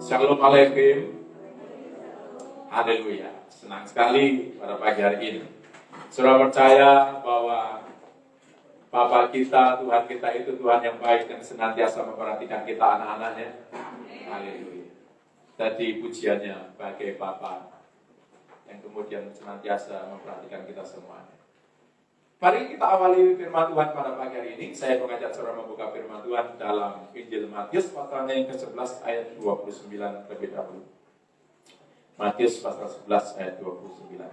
Shalom Aleichem. Haleluya. Senang sekali pada pagi hari ini. Saudara percaya bahwa Bapa kita, Tuhan kita itu Tuhan yang baik dan senantiasa memperhatikan kita anak-anaknya. Haleluya. Jadi pujiannya bagi Bapa yang kemudian senantiasa memperhatikan kita semuanya. Mari kita awali firman Tuhan pada pagi hari ini. Saya mengajak saudara membuka firman Tuhan dalam Injil Matius pasalnya yang ke-11 ayat 29 terlebih dahulu. Matius pasal 11 ayat 29.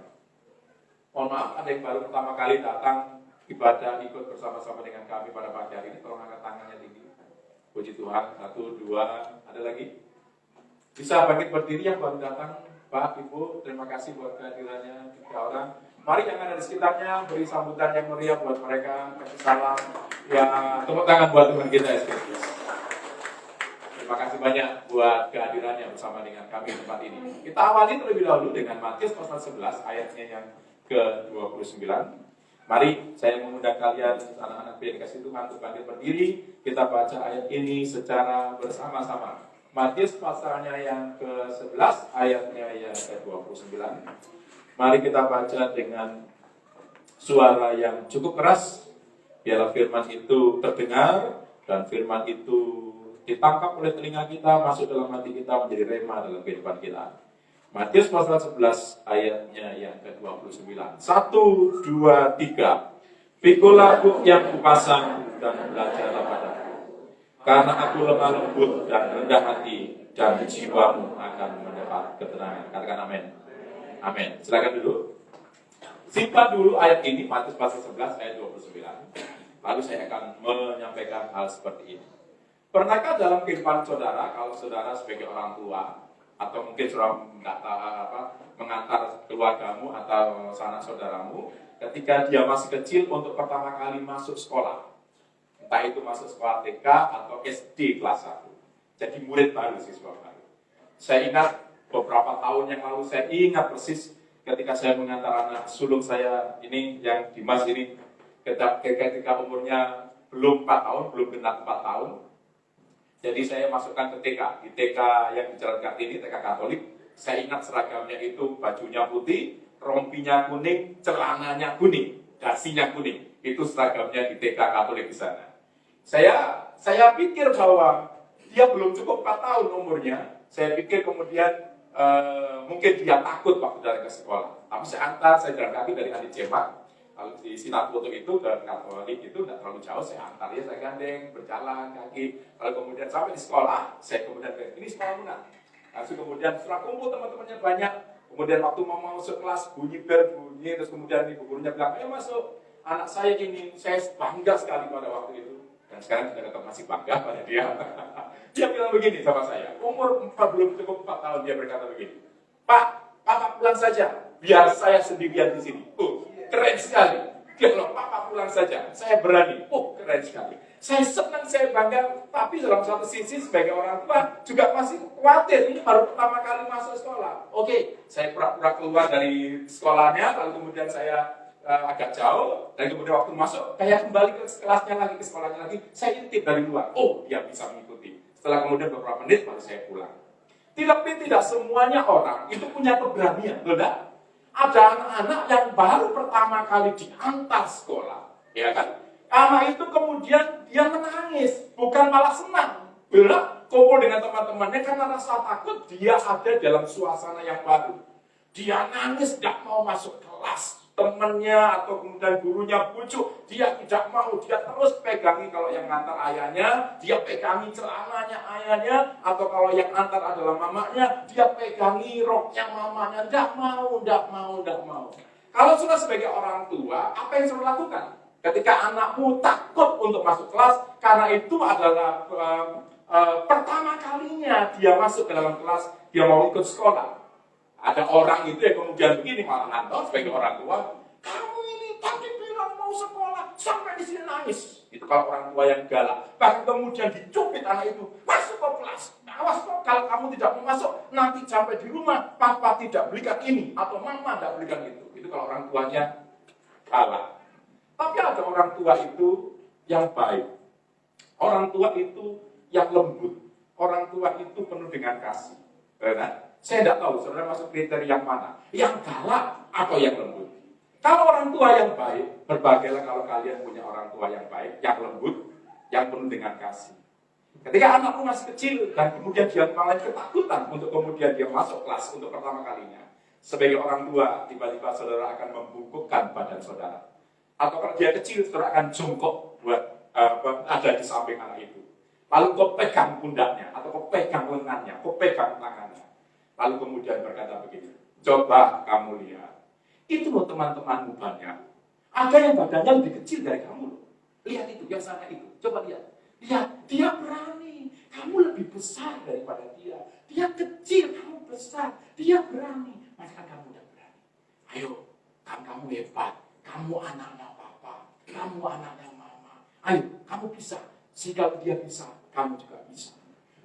Mohon maaf, ada yang baru pertama kali datang ibadah ikut bersama-sama dengan kami pada pagi hari ini. Tolong angkat tangannya tinggi. Puji Tuhan. 1, 2, ada lagi? Bisa bangkit berdiri yang baru datang. Pak, Ibu, terima kasih buat kehadirannya 3 orang. Mari yang ada di sekitarnya beri sambutan yang meriah buat mereka. Kasih salam. Ya, tepuk tangan buat Tuhan kita SKS. Terima kasih banyak buat kehadirannya bersama dengan kami di tempat ini. Kita awali terlebih dahulu dengan Matius pasal 11 ayatnya yang ke-29. Mari saya mengundang kalian anak-anak yang dikasih Tuhan untuk bangkit berdiri. Kita baca ayat ini secara bersama-sama. Matius pasalnya yang ke-11 ayatnya yang ke-29. Mari kita baca dengan suara yang cukup keras, biarlah firman itu terdengar dan firman itu ditangkap oleh telinga kita, masuk dalam hati kita, menjadi rema dalam kehidupan kita. Matius pasal 11 ayatnya yang ke-29. 1, 2, 3. Pikulah yang kupasang dan belajarlah padaku, karena aku lemah lembut dan rendah hati, dan jiwamu akan mendapat ketenangan. Katakan amin. Amin. Silakan dulu. Simpan dulu ayat ini, Matius pasal 11 ayat 29. Lalu saya akan menyampaikan hal seperti ini. Pernahkah dalam kehidupan saudara, kalau saudara sebagai orang tua, atau mungkin saudara mengantar keluargamu atau sanak saudaramu, ketika dia masih kecil untuk pertama kali masuk sekolah, entah itu masuk sekolah TK atau SD kelas 1, jadi murid baru, siswa baru. Saya ingat beberapa tahun yang lalu, saya ingat persis ketika saya mengantar anak sulung saya ini, yang Dimas ini, ketika umurnya belum 4 tahun, belum genap 4 tahun. Jadi saya masukkan ke TK, di TK yang di Jalan Kartini, TK Katolik. Saya ingat seragamnya itu bajunya putih, rompinya kuning, celananya kuning, dasinya kuning. Itu seragamnya di TK Katolik di sana. Saya pikir bahwa dia belum cukup 4 tahun umurnya. Saya pikir kemudian mungkin dia takut waktu datang ke sekolah. Tapi saya antar, saya jalan kaki dari Adi Cemak. Kalau di Sinatu itu dan Katolik itu tidak terlalu jauh, saya antar dia, saya gandeng, berjalan kaki. Lalu kemudian sampai di sekolah, saya kemudian ini sekolah mana? Lalu kemudian setelah kumpul teman-temannya banyak. Kemudian waktu mau masuk kelas, bunyi bel, bunyi, terus kemudian ibu gurunya bilang, ayo masuk. Anak saya ini, saya bangga sekali pada waktu itu. Dan sekarang kita tetap masih bangga pada dia. Dia bilang begini sama saya, umur 4 belum cukup 4 tahun, dia berkata begini, Pak, Papa pulang saja, biar saya sendirian di sini. Keren sekali. Dia bilang, Papa pulang saja, saya berani. Keren sekali. Saya senang, saya bangga, tapi dalam satu sisi sebagai orang tua juga masih khawatir, ini baru pertama kali masuk sekolah. Oke, saya pura-pura keluar dari sekolahnya, lalu kemudian saya agak jauh, dan kemudian waktu masuk, kayak kembali ke kelasnya lagi, ke sekolahnya lagi, saya intip dari luar. Dia bisa mengikuti. Setelah kemudian beberapa menit, baru saya pulang. Tidak semuanya orang itu punya keberanian, betul? Ada anak-anak yang baru pertama kali diantar sekolah, ya kan? Anak itu kemudian dia menangis, bukan malah senang. Bila kumpul dengan teman-temannya karena rasa takut, dia ada dalam suasana yang baru. Dia nangis, tidak mau masuk kelas. Temannya atau kemudian gurunya bujuk, dia tidak mau, dia terus pegangi. Kalau yang ngantar ayahnya, dia pegangi celananya ayahnya, atau kalau yang antar adalah mamanya, dia pegangi roknya mamanya. Tidak mau. Kalau sudah sebagai orang tua, apa yang sudah lakukan? Ketika anakmu takut untuk masuk kelas, karena itu adalah pertama kalinya dia masuk ke dalam kelas, dia mau ikut sekolah. Ada orang itu yang kemudian begini, malah ngantor sebagai orang tua, kamu ini tadi bilang mau sekolah, sampai di sini nangis. Itu kalau orang tua yang galak. Bahkan kemudian dicubit anak itu, masuk ke kelas. Awas kok, kalau kamu tidak mau masuk, nanti sampai di rumah, papa tidak belikan ini, atau mama tidak belikan itu. Itu kalau orang tuanya galak. Tapi ada orang tua itu yang baik. Orang tua itu yang lembut. orang tua itu penuh dengan kasih. Karena saya tidak tahu saudara masuk kriteria yang mana, yang galak atau yang lembut. Kalau orang tua yang baik, berbagailah kalau kalian punya orang tua yang baik, yang lembut, yang penuh dengan kasih. Ketika anakmu masih kecil dan kemudian dia mengalami ketakutan untuk kemudian dia masuk kelas untuk pertama kalinya, sebagai orang tua, tiba-tiba saudara akan membungkukkan badan saudara. Atau kalau dia kecil, saudara akan jongkok buat ada di samping anak itu. Lalu kau pegang pundaknya, atau kau pegang lengannya, kau pegang tangannya. Lalu kemudian berkata begini, coba kamu lihat. Itu loh teman-temanmu banyak. Ada yang badannya lebih kecil dari kamu. Lihat itu, yang sana itu. Coba lihat. Lihat, dia berani. Kamu lebih besar daripada dia. Dia kecil, kamu besar. Dia berani. Maka kamu udah berani. Ayo, kan kamu hebat. Kamu anaknya papa. Kamu anaknya mama. Ayo, kamu bisa. Jika dia bisa, kamu juga bisa.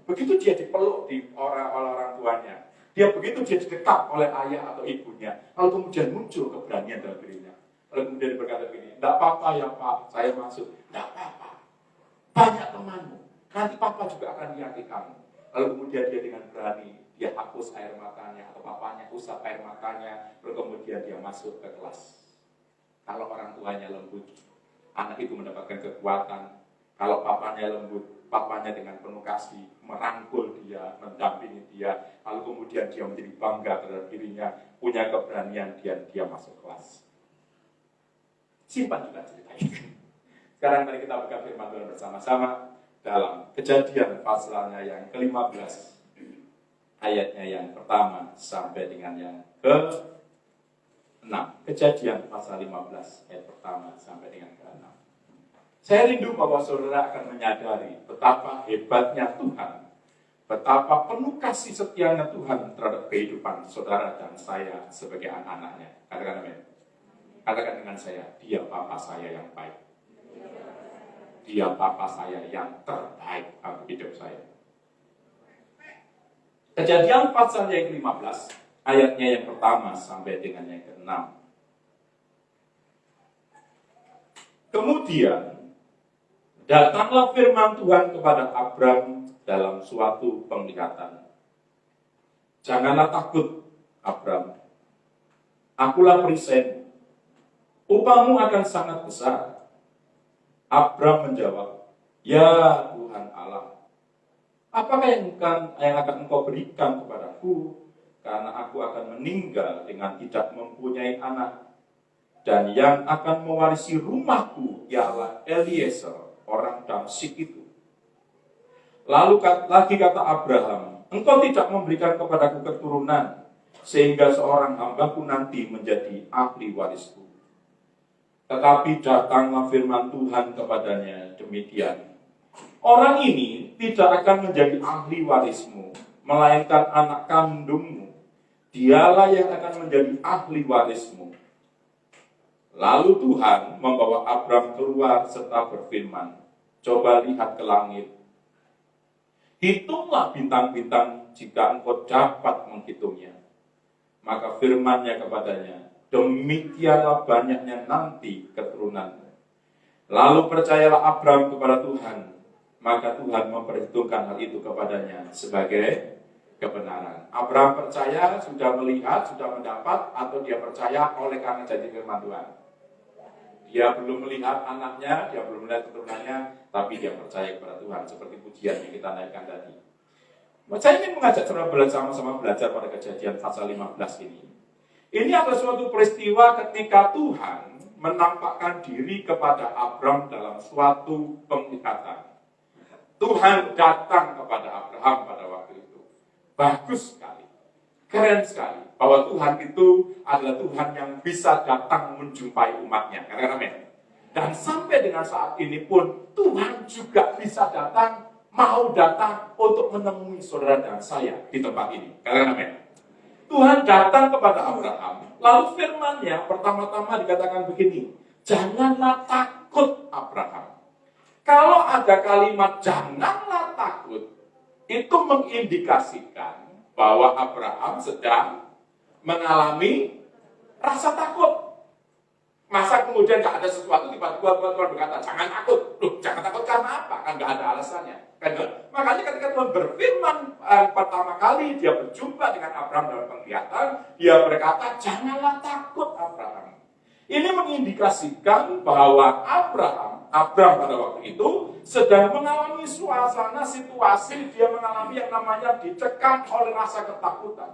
Begitu dia dipeluk di orang tuanya. Begitu dia didekap oleh ayah atau ibunya. Lalu kemudian muncul keberanian dalam dirinya. Lalu kemudian dia berkata begini, tidak apa-apa ya Pak, saya masuk. Tidak apa-apa. Banyak temanmu. Nanti papa juga akan lihat kamu. Lalu kemudian dia dengan berani, dia hapus air matanya, atau papanya usap air matanya, lalu kemudian dia masuk ke kelas. Kalau orang tuanya lembut, anak itu mendapatkan kekuatan. Kalau papanya lembut, papanya dengan penuh kasih, merangkul dia, mendampingi dia, lalu kemudian dia menjadi bangga terhadap dirinya, punya keberanian, dia masuk kelas. Simpan juga cerita ini. Sekarang mari kita buka firman Tuhan bersama-sama dalam Kejadian pasalnya yang ke-15, ayatnya yang pertama sampai dengan yang ke-6. Kejadian pasal 15 ayat pertama sampai dengan ke-6. Saya rindu bahwa saudara akan menyadari betapa hebatnya Tuhan, betapa penuh kasih setianya Tuhan terhadap kehidupan saudara dan saya sebagai anak-anaknya. Katakan amin. Katakan dengan saya, dia Bapa saya yang baik. Dia Bapa saya yang terbaik dalam hidup saya. Kejadian pasal yang ke-15, ayatnya yang pertama sampai dengan yang ke-6. Kemudian, datanglah firman Tuhan kepada Abram dalam suatu penglihatan. Janganlah takut, Abram. Akulah perisaimu. Upahmu akan sangat besar. Abram menjawab, ya Tuhan Allah, apakah yang akan engkau berikan kepadaku, karena aku akan meninggal dengan tidak mempunyai anak, dan yang akan mewarisi rumahku ialah Eliezer, orang Damsyik itu. Lalu lagi kata Abraham, engkau tidak memberikan kepadaku keturunan, sehingga seorang hambaku nanti menjadi ahli warisku. Tetapi datanglah firman Tuhan kepadanya demikian. Orang ini tidak akan menjadi ahli warismu, melainkan anak kandungmu. Dialah yang akan menjadi ahli warismu. Lalu Tuhan membawa Abram keluar serta berfirman, coba lihat ke langit. Hitunglah bintang-bintang jika engkau dapat menghitungnya. Maka firman-Nya kepadanya, demikianlah banyaknya nanti keturunanmu. Lalu percayalah Abram kepada Tuhan, maka Tuhan memperhitungkan hal itu kepadanya sebagai kebenaran. Abram percaya, sudah melihat, sudah mendapat, atau dia percaya oleh karena janji firman Tuhan. Dia belum melihat anaknya, dia belum melihat keturunannya, tapi dia percaya kepada Tuhan, seperti pujian yang kita naikkan tadi. Saya ingin mengajak saudara sama-sama belajar pada Kejadian pasal 15 ini. Ini adalah suatu peristiwa ketika Tuhan menampakkan diri kepada Abram dalam suatu penglihatan. Tuhan datang kepada Abraham pada waktu itu. Bagus sekali, keren sekali, bahwa Tuhan itu adalah Tuhan yang bisa datang menjumpai umatnya. Katakan amin. Dan sampai dengan saat ini pun, Tuhan juga bisa datang, mau datang untuk menemui saudara dan saya di tempat ini. Katakan amin. Tuhan datang kepada Abraham, lalu firman-Nya pertama-tama dikatakan begini, janganlah takut Abraham. Kalau ada kalimat janganlah takut, itu mengindikasikan bahwa Abraham sedang mengalami rasa takut. Masa kemudian nggak ada sesuatu, tiba-tiba Tuhan berkata, jangan takut. Loh, jangan takut karena apa? Kan nggak ada alasannya. Kan? Makanya ketika Tuhan berfirman pertama kali dia berjumpa dengan Abraham dalam penglihatan, dia berkata, janganlah takut Abraham. Ini mengindikasikan bahwa Abraham pada waktu itu sedang mengalami suasana situasi, dia mengalami yang namanya dicekam oleh rasa ketakutan.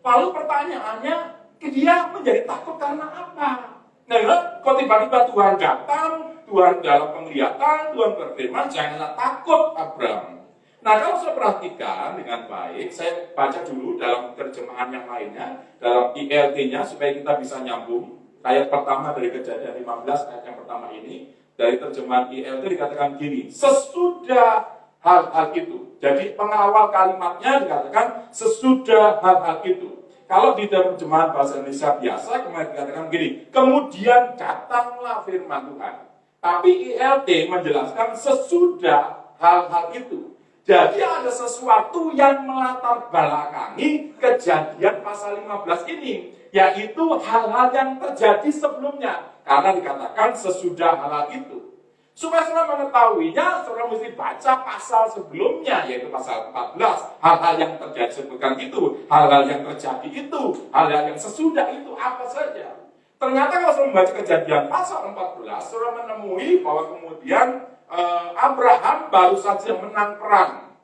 Lalu pertanyaannya, dia menjadi takut karena apa? Nah, kok tiba-tiba Tuhan datang, Tuhan dalam penglihatan, Tuhan berfirman, janganlah takut Abraham. Nah, kalau saya perhatikan dengan baik, saya baca dulu dalam terjemahan yang lainnya, dalam ILT-nya, supaya kita bisa nyambung. Ayat pertama dari Kejadian 15, ayat yang pertama ini, dari terjemahan ILT dikatakan gini, sesudah hal-hal itu. Jadi pengawal kalimatnya dikatakan sesudah hal-hal itu. Kalau di terjemahan bahasa Indonesia biasa, kemudian dikatakan begini, kemudian datanglah firman Tuhan. Tapi ILT menjelaskan sesudah hal-hal itu. Jadi ada sesuatu yang melatar belakangi kejadian pasal 15 ini, yaitu hal-hal yang terjadi sebelumnya. Karena dikatakan sesudah hal-hal itu. Supaya saudara mengetahuinya, saudara mesti baca pasal sebelumnya, yaitu pasal 14. Hal-hal yang terjadi sebutkan itu, hal-hal yang terjadi itu, hal-hal yang sesudah itu, apa saja. Ternyata kalau saudara membaca kejadian pasal 14, saudara menemui bahwa kemudian Abraham baru saja menang perang.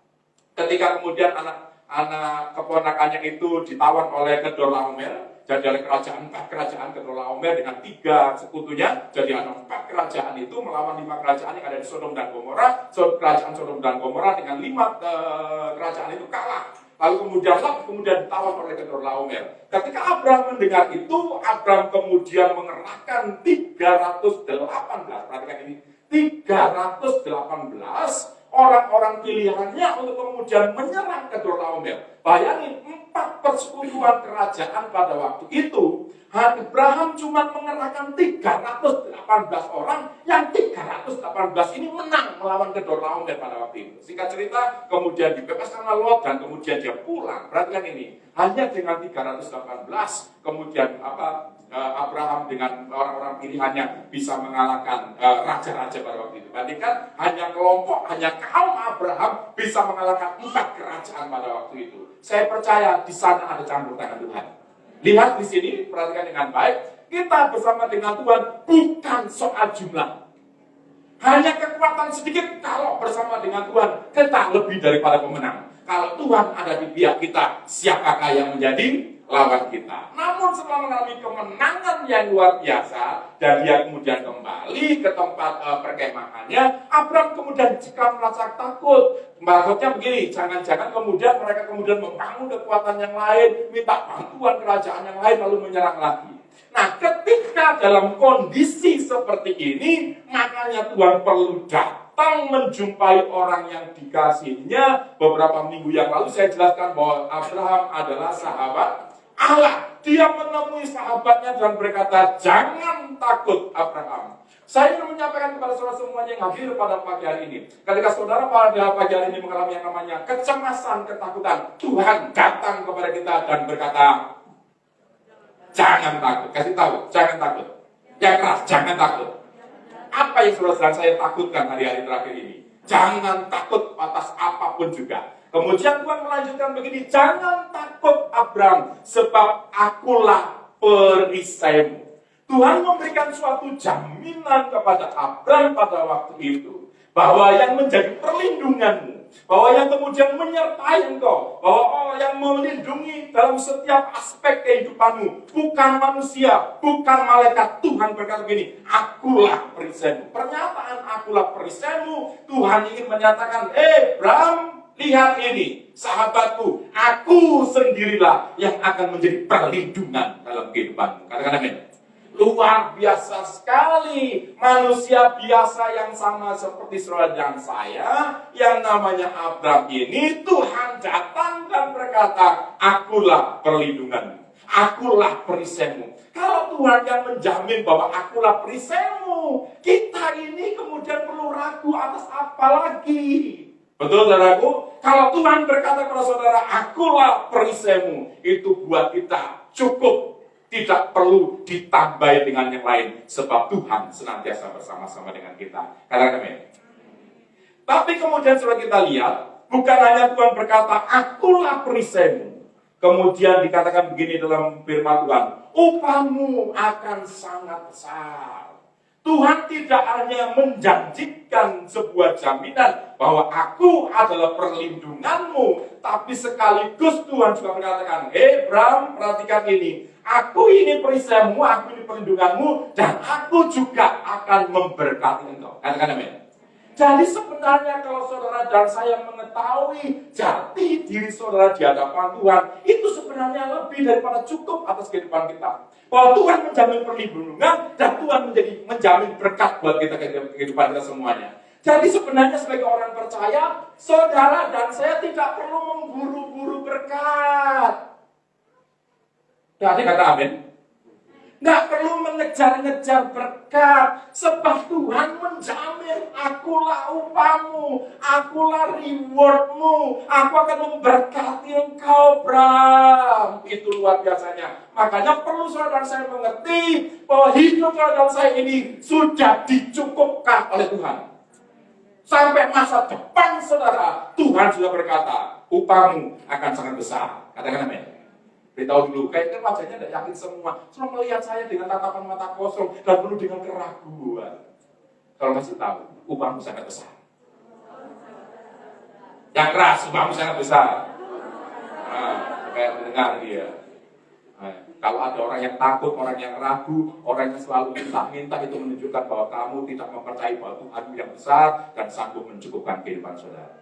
Ketika kemudian anak keponakannya itu ditawan oleh Kedorlaomer, jadi dari empat kerajaan Kedorlaomer dengan 3 sekutunya, jadi ada 4 kerajaan itu melawan 5 kerajaan yang ada di Sodom dan Gomora. Kerajaan Sodom dan Gomora dengan 5 kerajaan itu kalah. Lalu kemudian ditawan oleh Kedorlaomer. Ketika Abraham mendengar itu, Abraham kemudian mengerahkan 318, perhatikan ini, 318 orang-orang pilihannya untuk kemudian menyerang Kedorlaomer. Bayangin, 4 persekutuan kerajaan pada waktu itu, Abraham cuma mengerahkan 318 orang, yang 318 ini menang melawan Kedorlaomer pada waktu itu. Singkat cerita, kemudian dibebaskan Lot dan kemudian dia pulang. Perhatikan ini, hanya dengan 318, kemudian Abraham dengan orang-orang pilihannya bisa mengalahkan raja-raja pada waktu itu. Bandingkan hanya kaum Abraham bisa mengalahkan 4 kerajaan pada waktu itu. Saya percaya di sana ada campur tangan Tuhan. Lihat di sini, perhatikan dengan baik. Kita bersama dengan Tuhan bukan soal jumlah. Hanya kekuatan sedikit. Kalau bersama dengan Tuhan, kita lebih daripada pemenang. Kalau Tuhan ada di pihak kita, siapakah yang menjadi lawan kita? Namun setelah mengalami kemenangan yang luar biasa, dan dia kemudian kembali ke tempat perkemahannya, Abraham kemudian jika merasa takut. Maksudnya begini, jangan-jangan kemudian mereka kemudian membangun kekuatan yang lain, minta bantuan kerajaan yang lain, lalu menyerang lagi. Nah, ketika dalam kondisi seperti ini, makanya Tuhan perlu datang menjumpai orang yang dikasihinya. Beberapa minggu yang lalu saya jelaskan bahwa Abraham adalah sahabat Allah. Dia menemui sahabatnya dan berkata, jangan takut Abraham. Saya ingin menyampaikan kepada saudara semuanya yang hadir pada pagi hari ini. Ketika saudara pada pagi hari ini mengalami yang namanya kecemasan, ketakutan, Tuhan datang kepada kita dan berkata, jangan takut. Kasih tahu, jangan takut. Yang keras, jangan takut. Apa yang saudara saya takutkan hari-hari terakhir ini? Jangan takut atas apapun juga. Kemudian Tuhan melanjutkan begini, jangan takut Abraham, sebab akulah perisaimu. Tuhan memberikan suatu jaminan kepada Abraham pada waktu itu, bahwa yang menjadi perlindunganmu, bahwa yang kemudian menyertai engkau, bahwa yang melindungi dalam setiap aspek kehidupanmu, bukan manusia, bukan malaikat. Tuhan berkata begini, akulah perisaimu. Pernyataan akulah perisaimu, Tuhan ingin menyatakan, Abraham, lihat ini, sahabatku, aku sendirilah yang akan menjadi perlindungan dalam kehidupanmu. Katakan amin. Luar biasa sekali. Manusia biasa yang sama seperti saudara dan saya, yang namanya Abraham ini, Tuhan datang dan berkata, akulah perlindunganmu, akulah perisaimu. Kalau Tuhan yang menjamin bahwa akulah perisaimu, kita ini kemudian perlu ragu atas apa lagi? Betul, saudaraku? Kalau Tuhan berkata kepada saudara, akulah perisaimu, itu buat kita cukup. Tidak perlu ditambah dengan yang lain, sebab Tuhan senantiasa bersama-sama dengan kita. Katakan amin. Tapi kemudian setelah kita lihat, bukan hanya Tuhan berkata, akulah perisaimu. Kemudian dikatakan begini dalam firman Tuhan, upahmu akan sangat besar. Tuhan tidak hanya menjanjikan sebuah jaminan bahwa aku adalah perlindunganmu, tapi sekaligus Tuhan juga mengatakan, Bram, perhatikan ini, aku ini perisaimu, aku ini perlindunganmu, dan aku juga akan memberkati engkau. Katakan amin. Jadi sebenarnya kalau saudara dan saya mengetahui jati diri saudara di hadapan Tuhan, itu sebenarnya lebih daripada cukup atas kehidupan kita. Bahwa Tuhan menjamin perlindungan dan Tuhan menjamin berkat buat kita kehidupan kita semuanya. Jadi sebenarnya sebagai orang percaya, saudara dan saya tidak perlu memburu-buru berkat. Jadi kata amin. Nggak perlu mengejar-ngejar berkat, sebab Tuhan menjamin, akulah upahmu, akulah rewardmu, aku akan memberkati engkau, Bram. Itu luar biasanya. Makanya perlu saudara dan saya mengerti bahwa hidup saudara dan saya ini sudah dicukupkan oleh Tuhan. Sampai masa depan saudara, Tuhan sudah berkata, upahmu akan sangat besar. Katakan amin. Beritahu dulu, kayaknya wajahnya tidak yakin semua. Selalu melihat saya dengan tatapan mata kosong dan penuh dengan keraguan. Kalau masih tahu, upahmu sangat besar. Yang keras, upahmu sangat besar. Kayak mendengar dia. Kalau ada orang yang takut, orang yang ragu, orang yang selalu minta-minta, itu menunjukkan bahwa kamu tidak mempercayai bahwa Tuhan yang besar dan sanggup mencukupkan kehidupan saudara.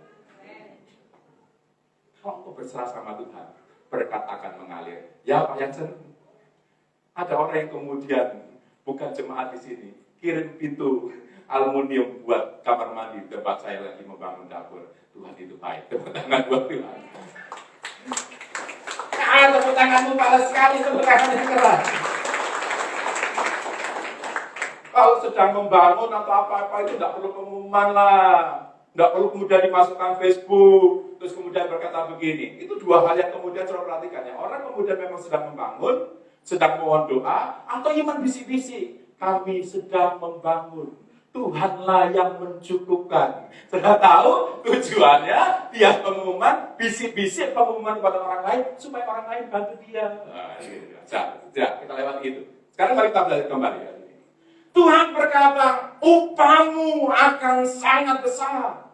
Kalau kau berserah sama Tuhan, berkat akan mengalir. Ya Pak Jansen, ada orang yang kemudian bukan jemaat di sini, kirim pintu aluminium buat kamar mandi tempat saya lagi membangun dapur. Tuhan itu baik. Tepuk tangan buat Tuhan. Tepuk tanganmu panas sekali, tepuk tangan yang keras. Kalau sedang membangun atau apa-apa itu tidak perlu pengumuman lah. Tidak perlu kemudian dimasukkan Facebook, terus kemudian berkata begini. Itu dua hal yang kemudian saya perhatikan ya. Orang kemudian memang sedang membangun, sedang mohon doa, atau iman bisik-bisik. Kami sedang membangun. Tuhanlah yang mencukupkan. Sudah tahu tujuannya, dia pengumuman, bisik-bisik pengumuman kepada orang lain, supaya orang lain bantu dia. Nah, gitu. Kita lewat itu. Sekarang mari kita belajar kembali ya. Tuhan berkata, upahmu akan sangat besar.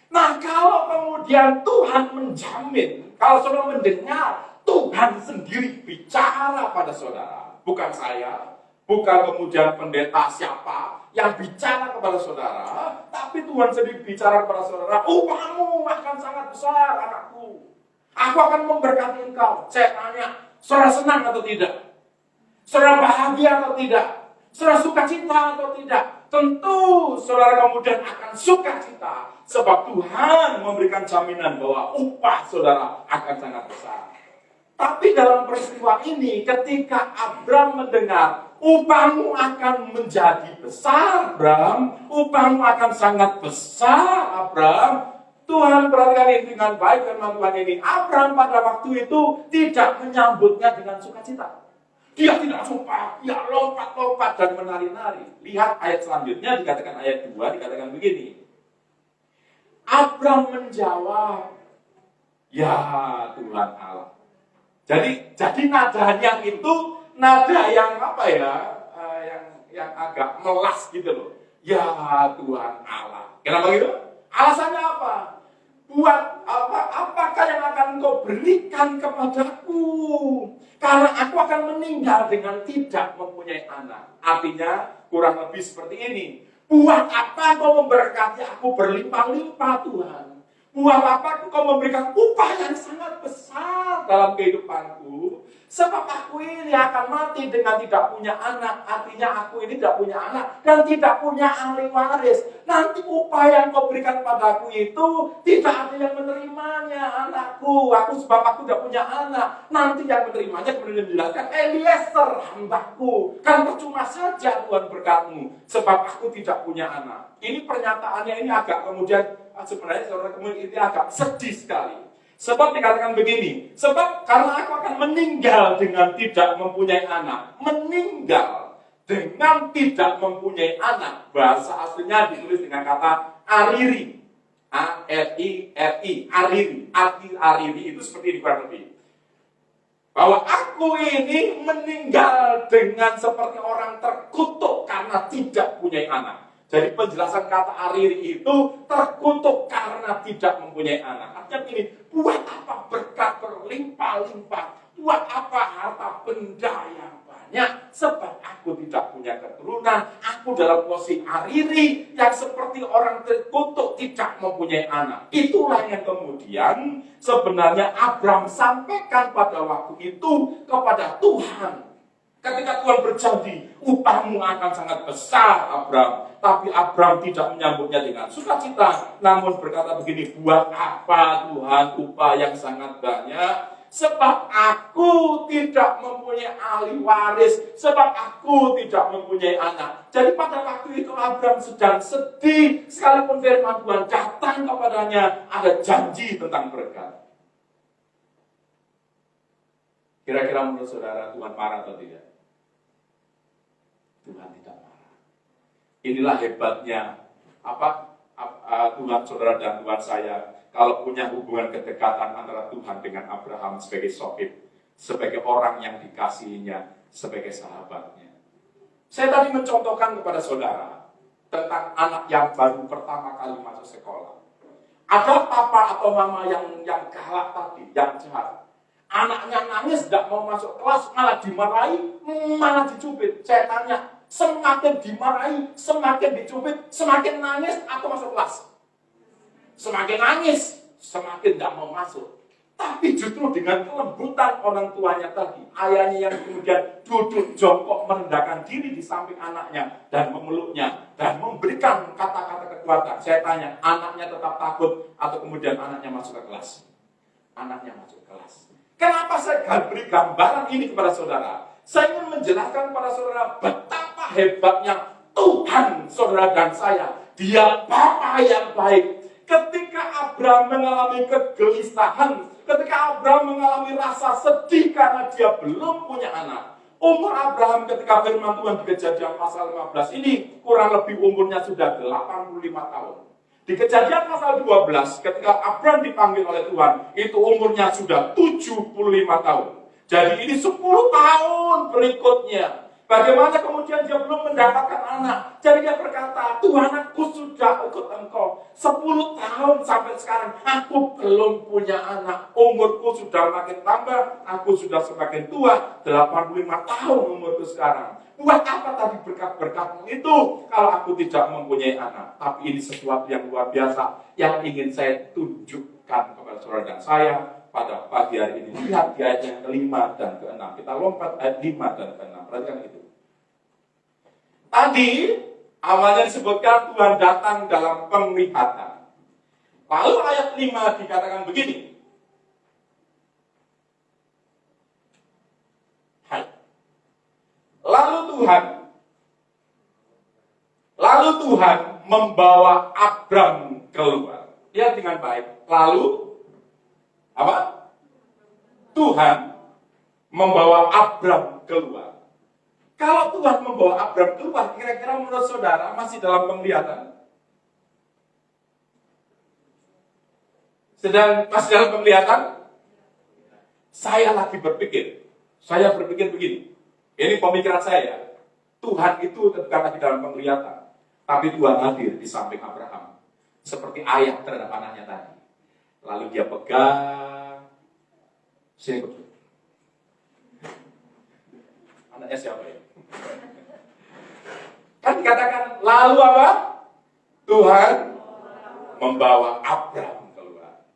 Nah, kalau kemudian Tuhan menjamin, kalau saudara mendengar Tuhan sendiri bicara pada saudara, bukan saya, bukan kemudian pendeta siapa yang bicara kepada saudara, tapi Tuhan sendiri bicara kepada saudara, upahmu akan sangat besar, anakku. Aku akan memberkati engkau. Saya tanya, saudara senang atau tidak? Saudara bahagia atau tidak? Saudara sukacita atau tidak? Tentu saudara kemudian akan sukacita, sebab Tuhan memberikan jaminan bahwa upah saudara akan sangat besar. Tapi dalam peristiwa ini, ketika Abram mendengar, upahmu akan menjadi besar, Abram, upahmu akan sangat besar, Abram. Tuhan perhatikan ini dengan baik, firman Tuhan ini. Abram pada waktu itu tidak menyambutnya dengan sukacita. Dia tidak sumpah, dia lompat-lompat dan menari-nari. Lihat ayat selanjutnya, dikatakan ayat 2, dikatakan begini. Abram menjawab, ya Tuhan Allah. Jadi nadanya itu nada yang apa ya, yang agak melas gitu loh. Ya Tuhan Allah. Kenapa gitu? Alasannya apa? Buat apakah yang akan kau berikan kepadaku? Karena aku akan meninggal dengan tidak mempunyai anak. Artinya kurang lebih seperti ini. Buat apa kau memberkati aku berlimpah-limpah Tuhan? Buat apa kau memberikan upah yang sangat besar dalam kehidupanku? Sebab aku ini akan mati dengan tidak punya anak. Artinya aku ini tidak punya anak dan tidak punya ahli waris. Nanti upah yang kau berikan padaku itu tidak ada yang menerimanya, anakku. Sebab aku tidak punya anak. Nanti yang menerimanya kemudian dijelaskan, Eliezer hambaku. Kan percuma saja Tuhan berkatmu. Sebab aku tidak punya anak. Ini pernyataannya ini agak kemudian, sebenarnya saudara kemudian ini agak sedih sekali. Sebab dikatakan begini, sebab karena aku akan meninggal dengan tidak mempunyai anak. Meninggal dengan tidak mempunyai anak. Bahasa aslinya ditulis dengan kata ariri. A-R-I-R-I, ariri. Arti ariri itu seperti ini kurang lebih. Bahwa aku ini meninggal dengan seperti orang terkutuk karena tidak punya anak. Jadi penjelasan kata ariri itu terkutuk karena tidak mempunyai anak. Artinya begini, buat apa berkat berlimpah-limpah? Buat apa harta benda yang banyak? Sebab aku tidak punya keturunan. Aku dalam posisi ariri yang seperti orang terkutuk tidak mempunyai anak. Itulah yang kemudian sebenarnya Abraham sampaikan pada waktu itu kepada Tuhan. Ketika Tuhan berjanji, upahmu akan sangat besar, Abraham. Tapi Abraham tidak menyambutnya dengan sukacita. Namun berkata begini, buat apa Tuhan upah yang sangat banyak? Sebab aku tidak mempunyai ahli waris. Sebab aku tidak mempunyai anak. Jadi pada waktu itu Abraham sedang sedih. Sekalipun firman Tuhan datang kepadanya, ada janji tentang berkat. Kira-kira menurut saudara Tuhan marah atau tidak? Tuhan tidak marah. Inilah hebatnya Tuhan saudara dan Tuhan saya. Kalau punya hubungan kedekatan antara Tuhan dengan Abraham sebagai sohib, sebagai orang yang dikasihinya, sebagai sahabatnya. Saya tadi mencontohkan kepada saudara tentang anak yang baru pertama kali masuk sekolah. Ada papa atau mama yang galak tadi, yang jahat. Anaknya nangis, tidak mau masuk kelas, malah dimarahi, malah dicubit. Saya tanya, semakin dimarahi, semakin dicubit, semakin nangis atau masuk kelas? Semakin nangis, semakin tidak mau masuk. Tapi justru dengan kelembutan orang tuanya tadi, ayahnya yang kemudian duduk jongkok merendahkan diri di samping anaknya dan memeluknya dan memberikan kata-kata kekuatan. Saya tanya, anaknya tetap takut atau kemudian anaknya masuk ke kelas? Anaknya masuk ke kelas. Kenapa saya beri gambaran ini kepada saudara? Saya ingin menjelaskan kepada saudara betapa hebatnya Tuhan saudara dan saya. Dia Bapa yang baik. Ketika Abraham mengalami kegelisahan, ketika Abraham mengalami rasa sedih karena dia belum punya anak. Umur Abraham ketika firman Tuhan di Kejadian pasal 15 ini kurang lebih umurnya sudah 85 tahun. Di Kejadian pasal 12 ketika Abraham dipanggil oleh Tuhan, itu umurnya sudah 75 tahun. Jadi ini 10 tahun berikutnya. Bagaimana kemudian dia belum mendapatkan anak. Jadi dia berkata, Tuhan, aku sudah ikut engkau 10 tahun sampai sekarang, aku belum punya anak. Umurku sudah makin tambah, aku sudah semakin tua, 85 tahun umurku sekarang. Buat apa tadi berkat-berkatmu itu kalau aku tidak mempunyai anak? Tapi ini sesuatu yang luar biasa yang ingin saya tunjukkan kepada saudara dan saya pada pagi hari ini. Lihat di ayat yang ke-5 dan ke-6. Kita lompat ayat 5 dan ke-6. Perhatikan itu. Tadi awalnya disebutkan Tuhan datang dalam penglihatan. Lalu ayat 5 dikatakan begini. Lalu Tuhan membawa Abram keluar. Lihat dengan baik. Lalu apa? Tuhan membawa Abram keluar. Kalau Tuhan membawa Abram keluar, kira-kira menurut saudara masih dalam penglihatan? Masih dalam penglihatan? Saya berpikir begini. Ini pemikiran saya. Tuhan itu bukan lagi dalam penglihatan, tapi Tuhan hadir di samping Abraham. Seperti ayah terhadap anaknya tadi. Lalu dia pegang. Sini kecil. Anaknya siapa ya? Kan dikatakan, lalu apa? Tuhan membawa Abraham keluar.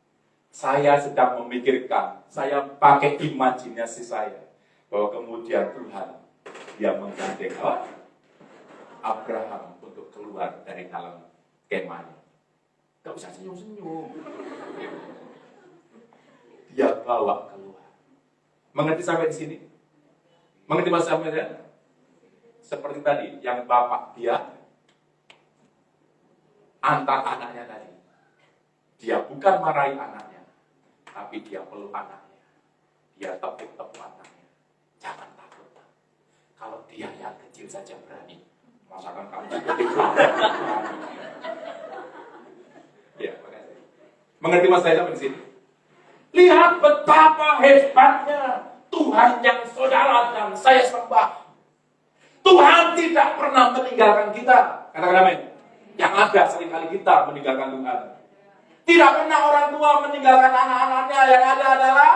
Saya sedang memikirkan, saya pakai imajinasi saya, bahwa kemudian Tuhan, dia menggandeng Abraham untuk keluar dari dalam kemahnya. Gak usah senyum-senyum. Dia bawa keluar. Mengerti sampai di sini? Mengerti mas sampai ya? Seperti tadi, yang bapak dia antar anaknya tadi. Dia bukan marahi anaknya, Tapi dia peluk anaknya. Dia tepuk-tepuk anaknya. Jangan takut. Kalau dia yang kecil saja berani, masakan kamu seperti berani. Ya, makasih. Mengerti mas saya sampai di sini? Lihat betapa hebatnya Tuhan yang saudara dan saya sembah. Tuhan tidak pernah meninggalkan kita. Katakan amin. Yang ada seringkali kita meninggalkan Tuhan. Tidak pernah orang tua meninggalkan anak-anaknya. Yang ada adalah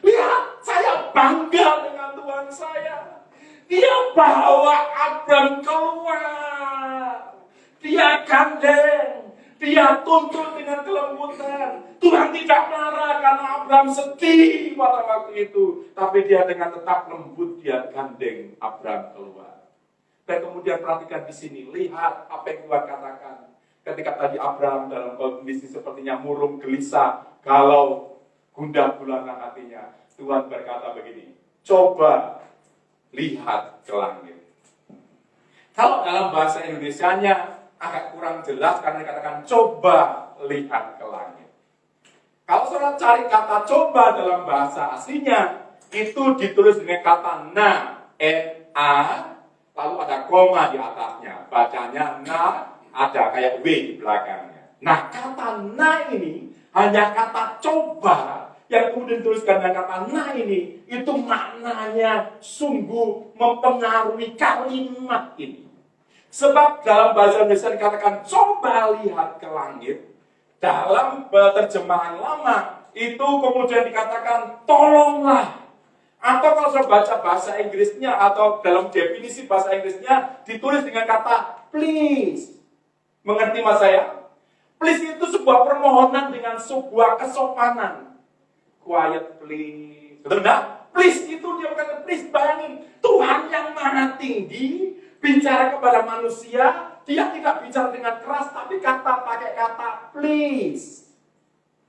lihat, saya bangga dengan Tuhan saya. Dia bawa Abram keluar. Dia gandeng. Dia tuntun dengan kelembutan. Tuhan tidak marah karena Abram sedih pada waktu itu. Tapi dia dengan tetap lembut, dia gandeng Abram keluar. Dan kemudian perhatikan di sini, lihat apa yang Tuhan katakan. Ketika tadi Abram dalam kondisi sepertinya murung gelisah, kalau gundah gulana hatinya, Tuhan berkata begini, coba lihat ke langit. Kalau dalam bahasa Indonesianya agak kurang jelas karena dikatakan coba lihat ke langit. Kalau saudara cari kata coba dalam bahasa aslinya, itu ditulis dengan kata na, N-A, lalu ada koma di atasnya. Bacanya na, ada kayak W di belakangnya. Nah, kata na ini hanya kata coba yang kemudian dituliskan dengan kata na ini, itu maknanya sungguh mempengaruhi kalimat ini. Sebab dalam bahasa Indonesia dikatakan coba lihat ke langit. Dalam terjemahan lama itu kemudian dikatakan tolonglah. Atau kalau saya baca bahasa Inggrisnya atau dalam definisi bahasa Inggrisnya ditulis dengan kata please. Mengerti mas saya? Please itu sebuah permohonan dengan sebuah kesopanan. Quiet please. Betul enggak? Please itu dia berkata please, bayangin Tuhan yang maha tinggi bicara kepada manusia, dia tidak bicara dengan keras, tapi pakai kata please.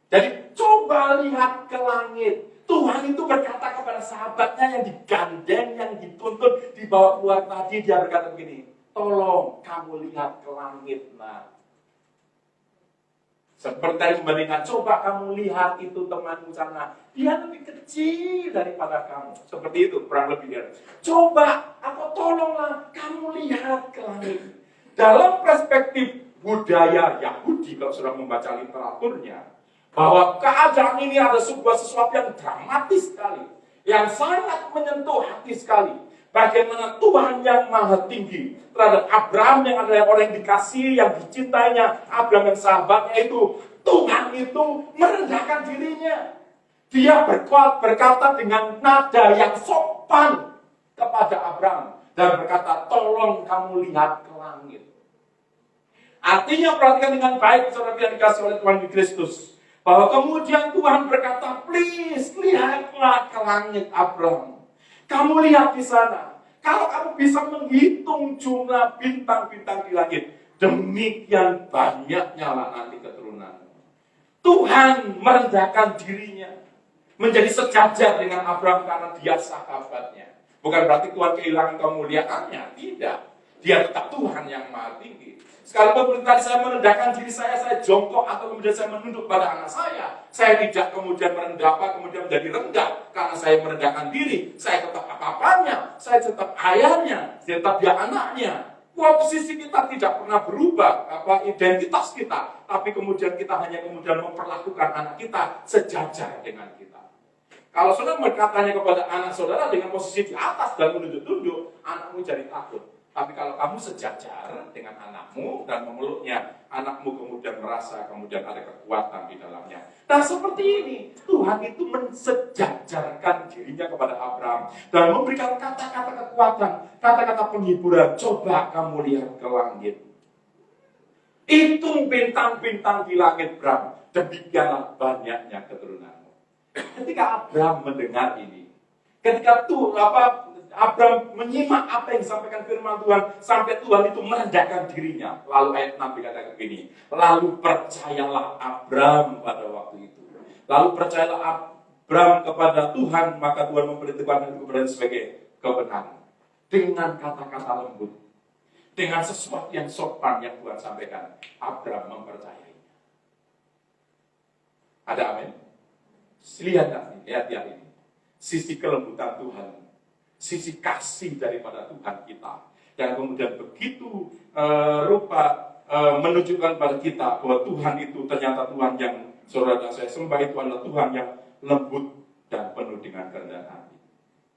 Jadi coba lihat ke langit. Tuhan itu berkata kepada sahabatnya yang digandeng, yang dituntun, dibawa keluar tadi, dia berkata begini, tolong kamu lihat ke langit, nah. Seperti membandingkan, coba kamu lihat itu temanmu sana. Dia lebih kecil daripada kamu. Seperti itu, kurang lebih dia. Coba, atau tolonglah kamu lihat ke langit. Dalam perspektif budaya Yahudi, kalau sudah membaca literaturnya, bahwa keadaan ini ada sesuatu yang dramatis sekali. Yang sangat menyentuh hati sekali. Bagaimana Tuhan yang maha tinggi terhadap Abraham yang adalah orang yang dikasihi, yang dicintainya, Abraham yang sahabatnya itu, Tuhan itu merendahkan dirinya. Dia berkata dengan nada yang sopan kepada Abraham dan berkata, tolong kamu lihat ke langit. Artinya perhatikan dengan baik saudara yang dikasih oleh Tuhan Kristus, bahwa kemudian Tuhan berkata, please lihatlah ke langit Abraham. Kamu lihat di sana. Kalau kamu bisa menghitung jumlah bintang-bintang di langit, demikian banyaknya lah nanti keturunan. Tuhan merendahkan dirinya, menjadi sejajar dengan Abraham karena dia sahabatnya. Bukan berarti Tuhan kehilangan kemuliaannya, tidak. Dia tetap Tuhan yang maha tinggi. Sekalipun tadi saya merendahkan diri saya jongkok atau kemudian saya menunduk pada anak saya tidak kemudian merendah, kemudian menjadi rendah karena saya merendahkan diri. Saya tetap apa-apanya, saya tetap ayahnya, saya tetap dia anaknya. Posisi kita tidak pernah berubah, identitas kita, tapi kemudian kita hanya kemudian memperlakukan anak kita sejajar dengan kita. Kalau saudara berkatanya kepada anak saudara dengan posisi di atas dan menunduk-tunduk, anakmu jadi takut. Tapi kalau kamu sejajar dengan anakmu dan memeluknya, anakmu kemudian merasa kemudian ada kekuatan di dalamnya. Nah seperti ini, Tuhan itu mensejajarkan dirinya kepada Abraham dan memberikan kata-kata kekuatan, kata-kata penghiburan. Coba kamu lihat ke langit. Hitung bintang-bintang di langit, Abraham. Demikianlah banyaknya keturunanmu. Ketika Abraham mendengar ini, ketika Abraham menyimak apa yang disampaikan firman Tuhan, sampai Tuhan itu merendahkan dirinya. Lalu ayat 6 dikatakan begini, lalu percayalah Abraham pada waktu itu. Lalu percayalah Abraham kepada Tuhan, maka Tuhan memperhitungkan itu kebenaran sebagai kebenaran. Dengan kata-kata lembut. dengan sesuatu yang sopan yang Tuhan sampaikan, Abraham mempercayainya. Ada amin? Lihat ini. Sisi kelembutan Tuhan, sisi kasih daripada Tuhan kita, yang kemudian begitu menunjukkan pada kita bahwa Tuhan itu ternyata Tuhan yang saudara dan saya sembah itu adalah Tuhan yang lembut dan penuh dengan kerendahan hati.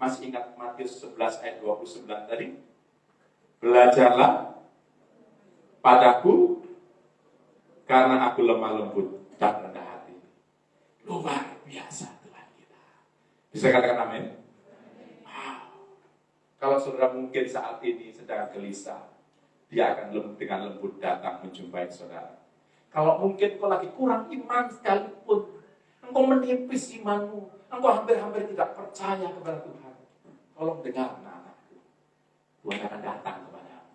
Masih ingat Matius 11 ayat 29 tadi? Belajarlah padaku karena aku lemah lembut dan rendah hati. Luar biasa Tuhan kita. Bisa katakan amin? Wow. Kalau saudara mungkin saat ini sedang gelisah, dia akan dengan lembut datang menjumpai saudara. Kalau mungkin kau lagi kurang iman sekalipun, engkau menipis imanmu, engkau hampir-hampir tidak percaya kepada Tuhan, tolong dengar anak-anakku. Tuhan akan datang kepadamu.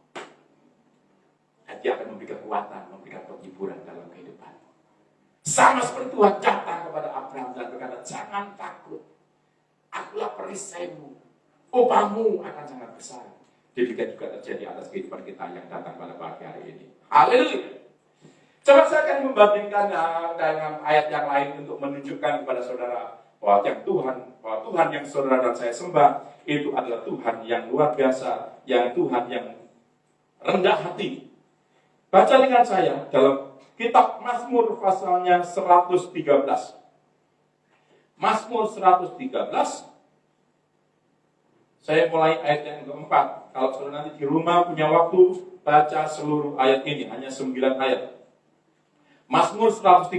Dan dia akan memberi kekuatan, memberikan penghiburan dalam kehidupan. Sama seperti Tuhan datang kepada Abraham dan berkata, jangan takut. Akulah perisaimu. Upahmu akan sangat besar. Demikian juga terjadi atas kehidupan kita yang datang pada pagi hari ini. Haleluya. Coba saya akan membandingkan dengan ayat yang lain untuk menunjukkan kepada saudara bahwa Tuhan yang saudara dan saya sembah itu adalah Tuhan yang luar biasa, yang Tuhan yang rendah hati. Baca dengan saya dalam kitab Mazmur pasalnya 113. Mazmur 113. Saya mulai ayat yang keempat. Kalau saudara nanti di rumah punya waktu, baca seluruh ayat ini, hanya 9 ayat. Mazmur 113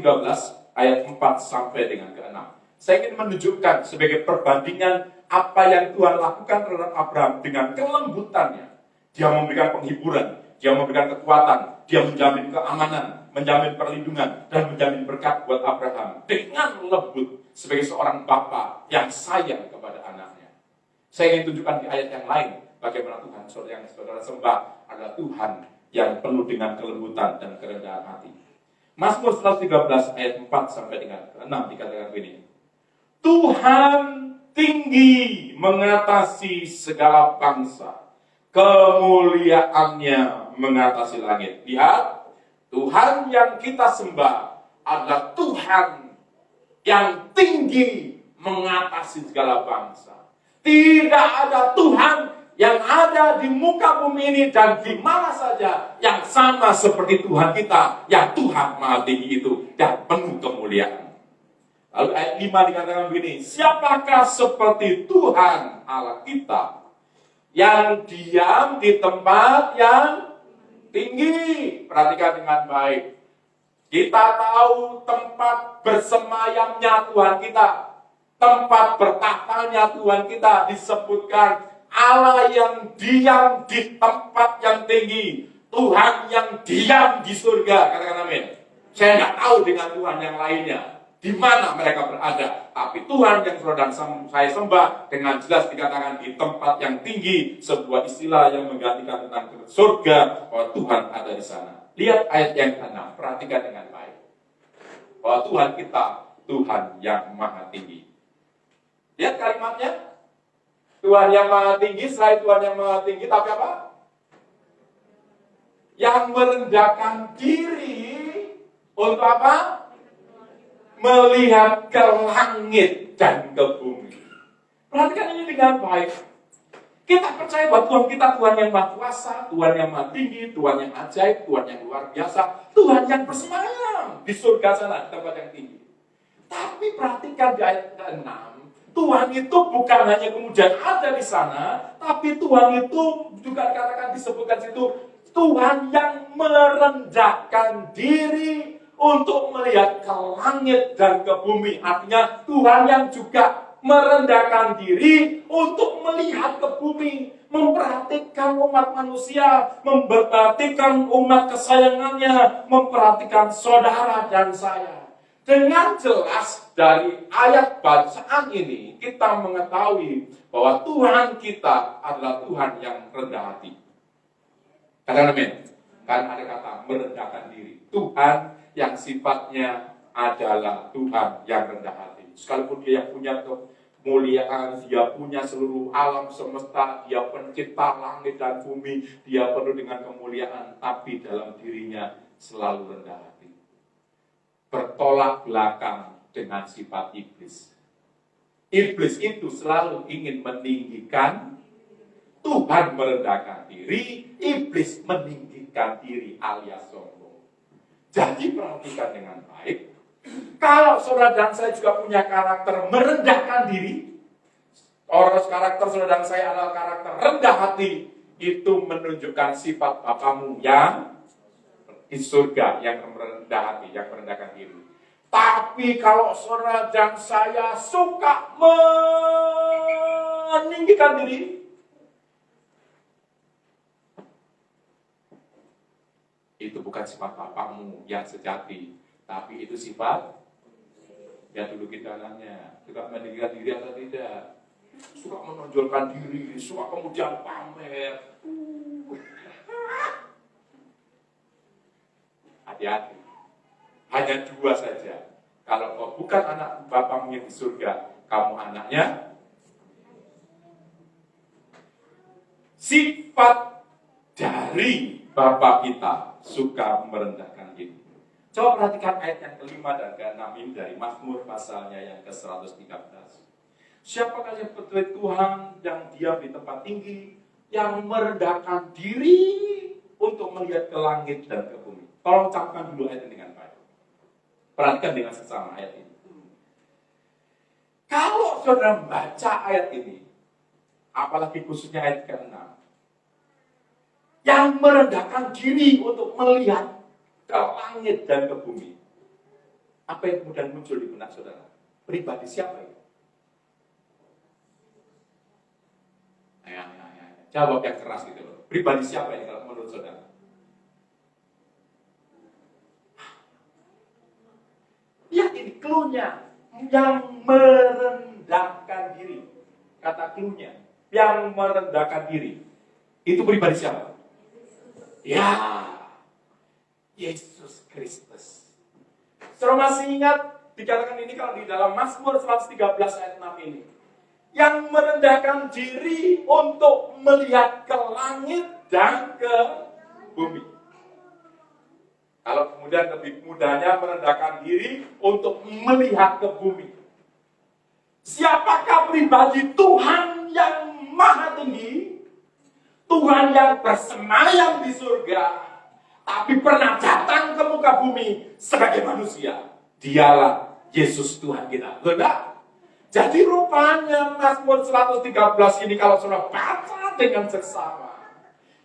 ayat 4 sampai dengan ke-6. Saya ingin menunjukkan sebagai perbandingan apa yang Tuhan lakukan terhadap Abraham dengan kelembutannya. Dia memberikan penghiburan, dia memberikan kekuatan, dia menjamin keamanan, menjamin perlindungan, dan menjamin berkat buat Abraham. Dengan lembut sebagai seorang bapa yang sayang kepada anaknya. Saya ingin tunjukkan di ayat yang lain bagaimana Tuhan yang saudara sembah adalah Tuhan yang penuh dengan kelembutan dan kerendahan hati. Mazmur 113 ayat 4 sampai dengan 6 dikatakan begini. Tuhan tinggi mengatasi segala bangsa, kemuliaannya mengatasi langit. Lihat, Tuhan yang kita sembah adalah Tuhan yang tinggi mengatasi segala bangsa. Tidak ada Tuhan yang ada di muka bumi ini dan di mana saja yang sama seperti Tuhan kita, yang Tuhan Maha Tinggi itu dan penuh kemuliaan. Lalu ayat 5 dikatakan begini, siapakah seperti Tuhan Allah kita yang diam di tempat yang tinggi? Perhatikan dengan baik. Kita tahu tempat bersemayamnya Tuhan kita, tempat bertahtanya Tuhan kita disebutkan Allah yang diam di tempat yang tinggi, Tuhan yang diam di surga. Katakan amin. Saya nggak tahu dengan Tuhan yang lainnya di mana mereka berada, tapi Tuhan yang saudara dan saya sembah dengan jelas dikatakan di tempat yang tinggi, sebuah istilah yang menggantikan tentang surga, bahwa Tuhan ada di sana. Lihat ayat yang ke-6, perhatikan dengan baik, bahwa Tuhan kita Tuhan yang maha tinggi. Lihat kalimatnya, Tuhan yang maha tinggi, selain Tuhan yang maha tinggi, tapi apa? Yang merendahkan diri untuk apa? Melihat ke langit dan ke bumi. Perhatikan ini dengan baik. Kita percaya bahwa Tuhan kita Tuhan yang maha kuasa, Tuhan yang maha tinggi, Tuhan yang ajaib, Tuhan yang luar biasa, Tuhan yang bersemayam di surga sana, di tempat yang tinggi. Tapi perhatikan di ayat ke-6, Tuhan itu bukan hanya kemudian ada di sana, tapi Tuhan itu juga dikatakan disebutkan situ, Tuhan yang merendahkan diri untuk melihat ke langit dan ke bumi. Artinya Tuhan yang juga merendahkan diri untuk melihat ke bumi, memperhatikan umat manusia, memperhatikan umat kesayangannya, memperhatikan saudara dan saya. Dengan jelas dari ayat bacaan ini, kita mengetahui bahwa Tuhan kita adalah Tuhan yang rendah hati. Katakan amin. Kan ada kata merendahkan diri. Tuhan yang sifatnya adalah Tuhan yang rendah hati. Sekalipun dia yang punya kemuliaan, dia punya seluruh alam semesta, dia pencipta langit dan bumi, dia penuh dengan kemuliaan, tapi dalam dirinya selalu rendah hati. Bertolak belakang dengan sifat iblis. Iblis itu selalu ingin meninggikan, Tuhan merendahkan diri, iblis meninggikan diri alias sombong. Jadi perhatikan dengan baik. Kalau saudara dan saya juga punya karakter merendahkan diri, karakter saudara dan saya adalah karakter rendah hati, itu menunjukkan sifat Bapamu yang di surga, yang merendah hati, yang merendahkan diri. Tapi kalau saudara dan saya suka meninggikan diri, itu bukan sifat Bapamu yang sejati. Tapi itu sifat, ya dulu kita nanya, suka meninggikan diri atau tidak? Suka menonjolkan diri, suka kemudian pamer. Hati-hati. Hanya dua saja. Kalau kau bukan anak Bapamu yang di surga, kamu anaknya. Sifat dari Bapa kita suka merendahkan diri. Coba perhatikan ayat yang kelima dan ke-6 ini dari Mazmur pasalnya yang ke-113. Siapakah yang petuai Tuhan yang diam di tempat tinggi, yang merendahkan diri untuk melihat ke langit dan ke bumi. Tolong camkan dulu ayat ini dengan baik. Perhatikan dengan sesama ayat ini. Kalau saudara membaca ayat ini, apalagi khususnya ayat ke-6, yang merendahkan diri untuk melihat ke langit dan ke bumi. Apa yang kemudian muncul di benak saudara? Pribadi siapa itu? Jawab yang keras gitu loh. Pribadi siapa ini kalau menurut saudara? Ya ini clue-nya. Yang merendahkan diri. Kata clue-nya. Yang merendahkan diri. Itu pribadi siapa? Ya, Yesus Kristus. Saudara masih ingat dikatakan ini kalau di dalam Mazmur 113 ayat 6 ini. Yang merendahkan diri untuk melihat ke langit dan ke bumi. Kalau kemudian lebih mudahnya merendahkan diri untuk melihat ke bumi. Siapakah pribadi Tuhan yang maha tinggi? Tuhan yang bersemayam di surga. Tapi pernah datang ke muka bumi sebagai manusia. Dialah Yesus Tuhan kita. Benar? Jadi rupanya Mazmur 113 ini kalau sudah baca dengan seksama.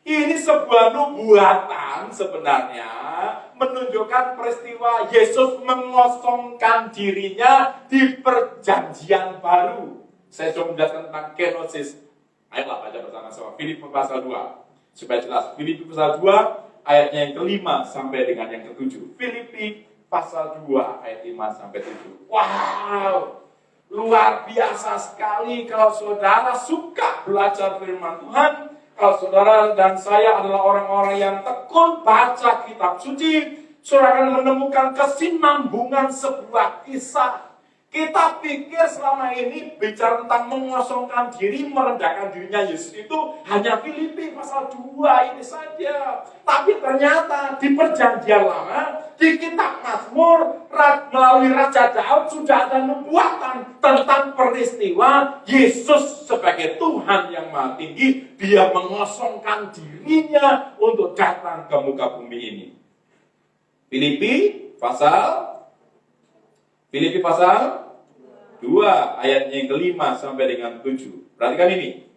Ini sebuah nubuatan sebenarnya. Menunjukkan peristiwa Yesus mengosongkan dirinya di perjanjian baru. Saya coba menjelaskan tentang kenosis. Ayolah baca bersama-sama. Filipi pasal 2. Supaya jelas. Filipi pasal 2. Ayatnya yang kelima sampai dengan yang ketujuh. Filipi pasal 2 ayat 5 sampai 7. Wow, luar biasa sekali kalau saudara suka belajar firman Tuhan. Kalau saudara dan saya adalah orang-orang yang tekun baca kitab suci, saudara akan menemukan kesinambungan sebuah kisah. Kita pikir selama ini bicara tentang mengosongkan diri, merendahkan dirinya Yesus itu hanya Filipi pasal 2 ini saja. Tapi ternyata di perjanjian lama, di kitab Mazmur, melalui Raja Daud sudah ada nubuatan tentang peristiwa Yesus sebagai Tuhan yang maha tinggi. Dia mengosongkan dirinya untuk datang ke muka bumi ini. Filipi pasal 2 ayatnya yang kelima sampai dengan 7. Perhatikan ini.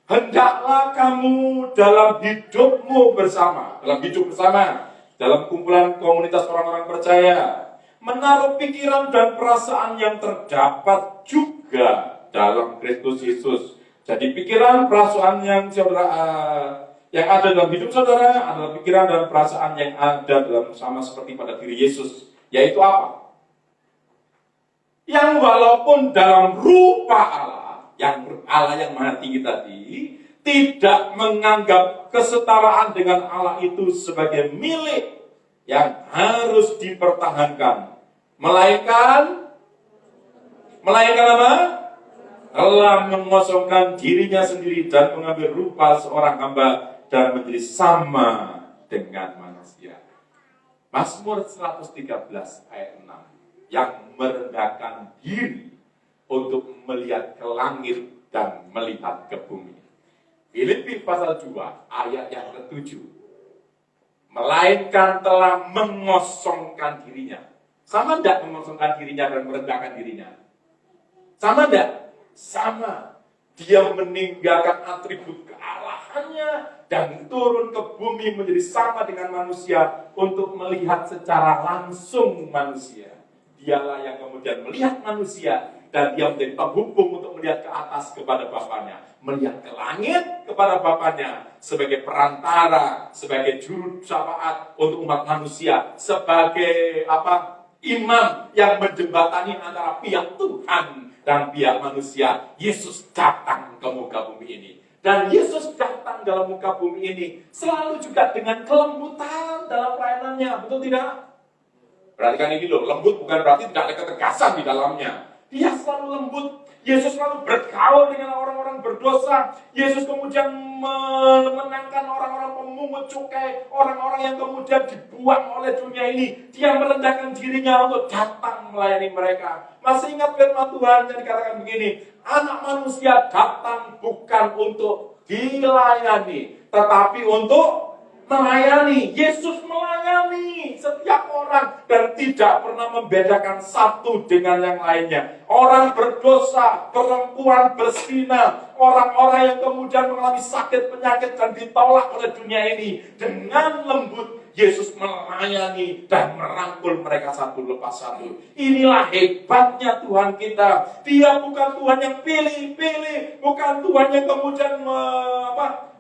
Hendaklah kamu dalam hidupmu bersama, dalam kumpulan komunitas orang-orang percaya, menaruh pikiran dan perasaan yang terdapat juga dalam Kristus Yesus. Jadi pikiran, perasaan yang ada dalam hidup saudara adalah pikiran dan perasaan yang ada dalam sama seperti pada diri Yesus. Yaitu apa? Yang walaupun dalam rupa Allah, yang maha tinggi tadi, tidak menganggap kesetaraan dengan Allah itu sebagai milik yang harus dipertahankan. Melainkan apa? telah mengosongkan dirinya sendiri dan mengambil rupa seorang hamba dan menjadi sama dengan manusia. Mazmur 113 ayat 6 yang merendahkan diri untuk melihat ke langit dan melihat ke bumi. Filipi pasal 2 ayat yang ke-7, melainkan telah mengosongkan dirinya. Sama enggak mengosongkan dirinya dan merendahkan dirinya? Sama enggak? Sama. Dia meninggalkan atribut kealahannya dan turun ke bumi menjadi sama dengan manusia untuk melihat secara langsung manusia. Dialah yang kemudian melihat manusia dan dia menjadi penghubung untuk melihat ke atas kepada Bapaknya, melihat ke langit kepada Bapaknya sebagai perantara, sebagai juru syafaat untuk umat manusia, sebagai imam yang menjembatani antara pihak Tuhan dan pihak manusia. Yesus datang ke muka bumi ini. Dan Yesus datang dalam muka bumi ini selalu juga dengan kelembutan dalam pelayanannya. Betul tidak? Perhatikan ini loh, lembut bukan berarti tidak ada ketegasan di dalamnya. Dia selalu lembut. Yesus selalu bergaul dengan orang-orang berdosa. Yesus kemudian memenangkan orang-orang pemungut cukai, orang-orang yang kemudian dibuang oleh dunia ini. Dia merendahkan dirinya untuk datang melayani mereka. Masih ingat firman Tuhan yang dikatakan begini, Anak manusia datang bukan untuk dilayani, tetapi untuk melayani. Yesus melayani setiap orang dan tidak pernah membedakan satu dengan yang lainnya. Orang berdosa, perempuan berzina, orang-orang yang kemudian mengalami sakit penyakit dan ditolak oleh dunia ini, dengan lembut Yesus melayani dan merangkul mereka satu lepas satu. Inilah hebatnya Tuhan kita. Dia bukan Tuhan yang pilih-pilih, bukan Tuhan yang kemudian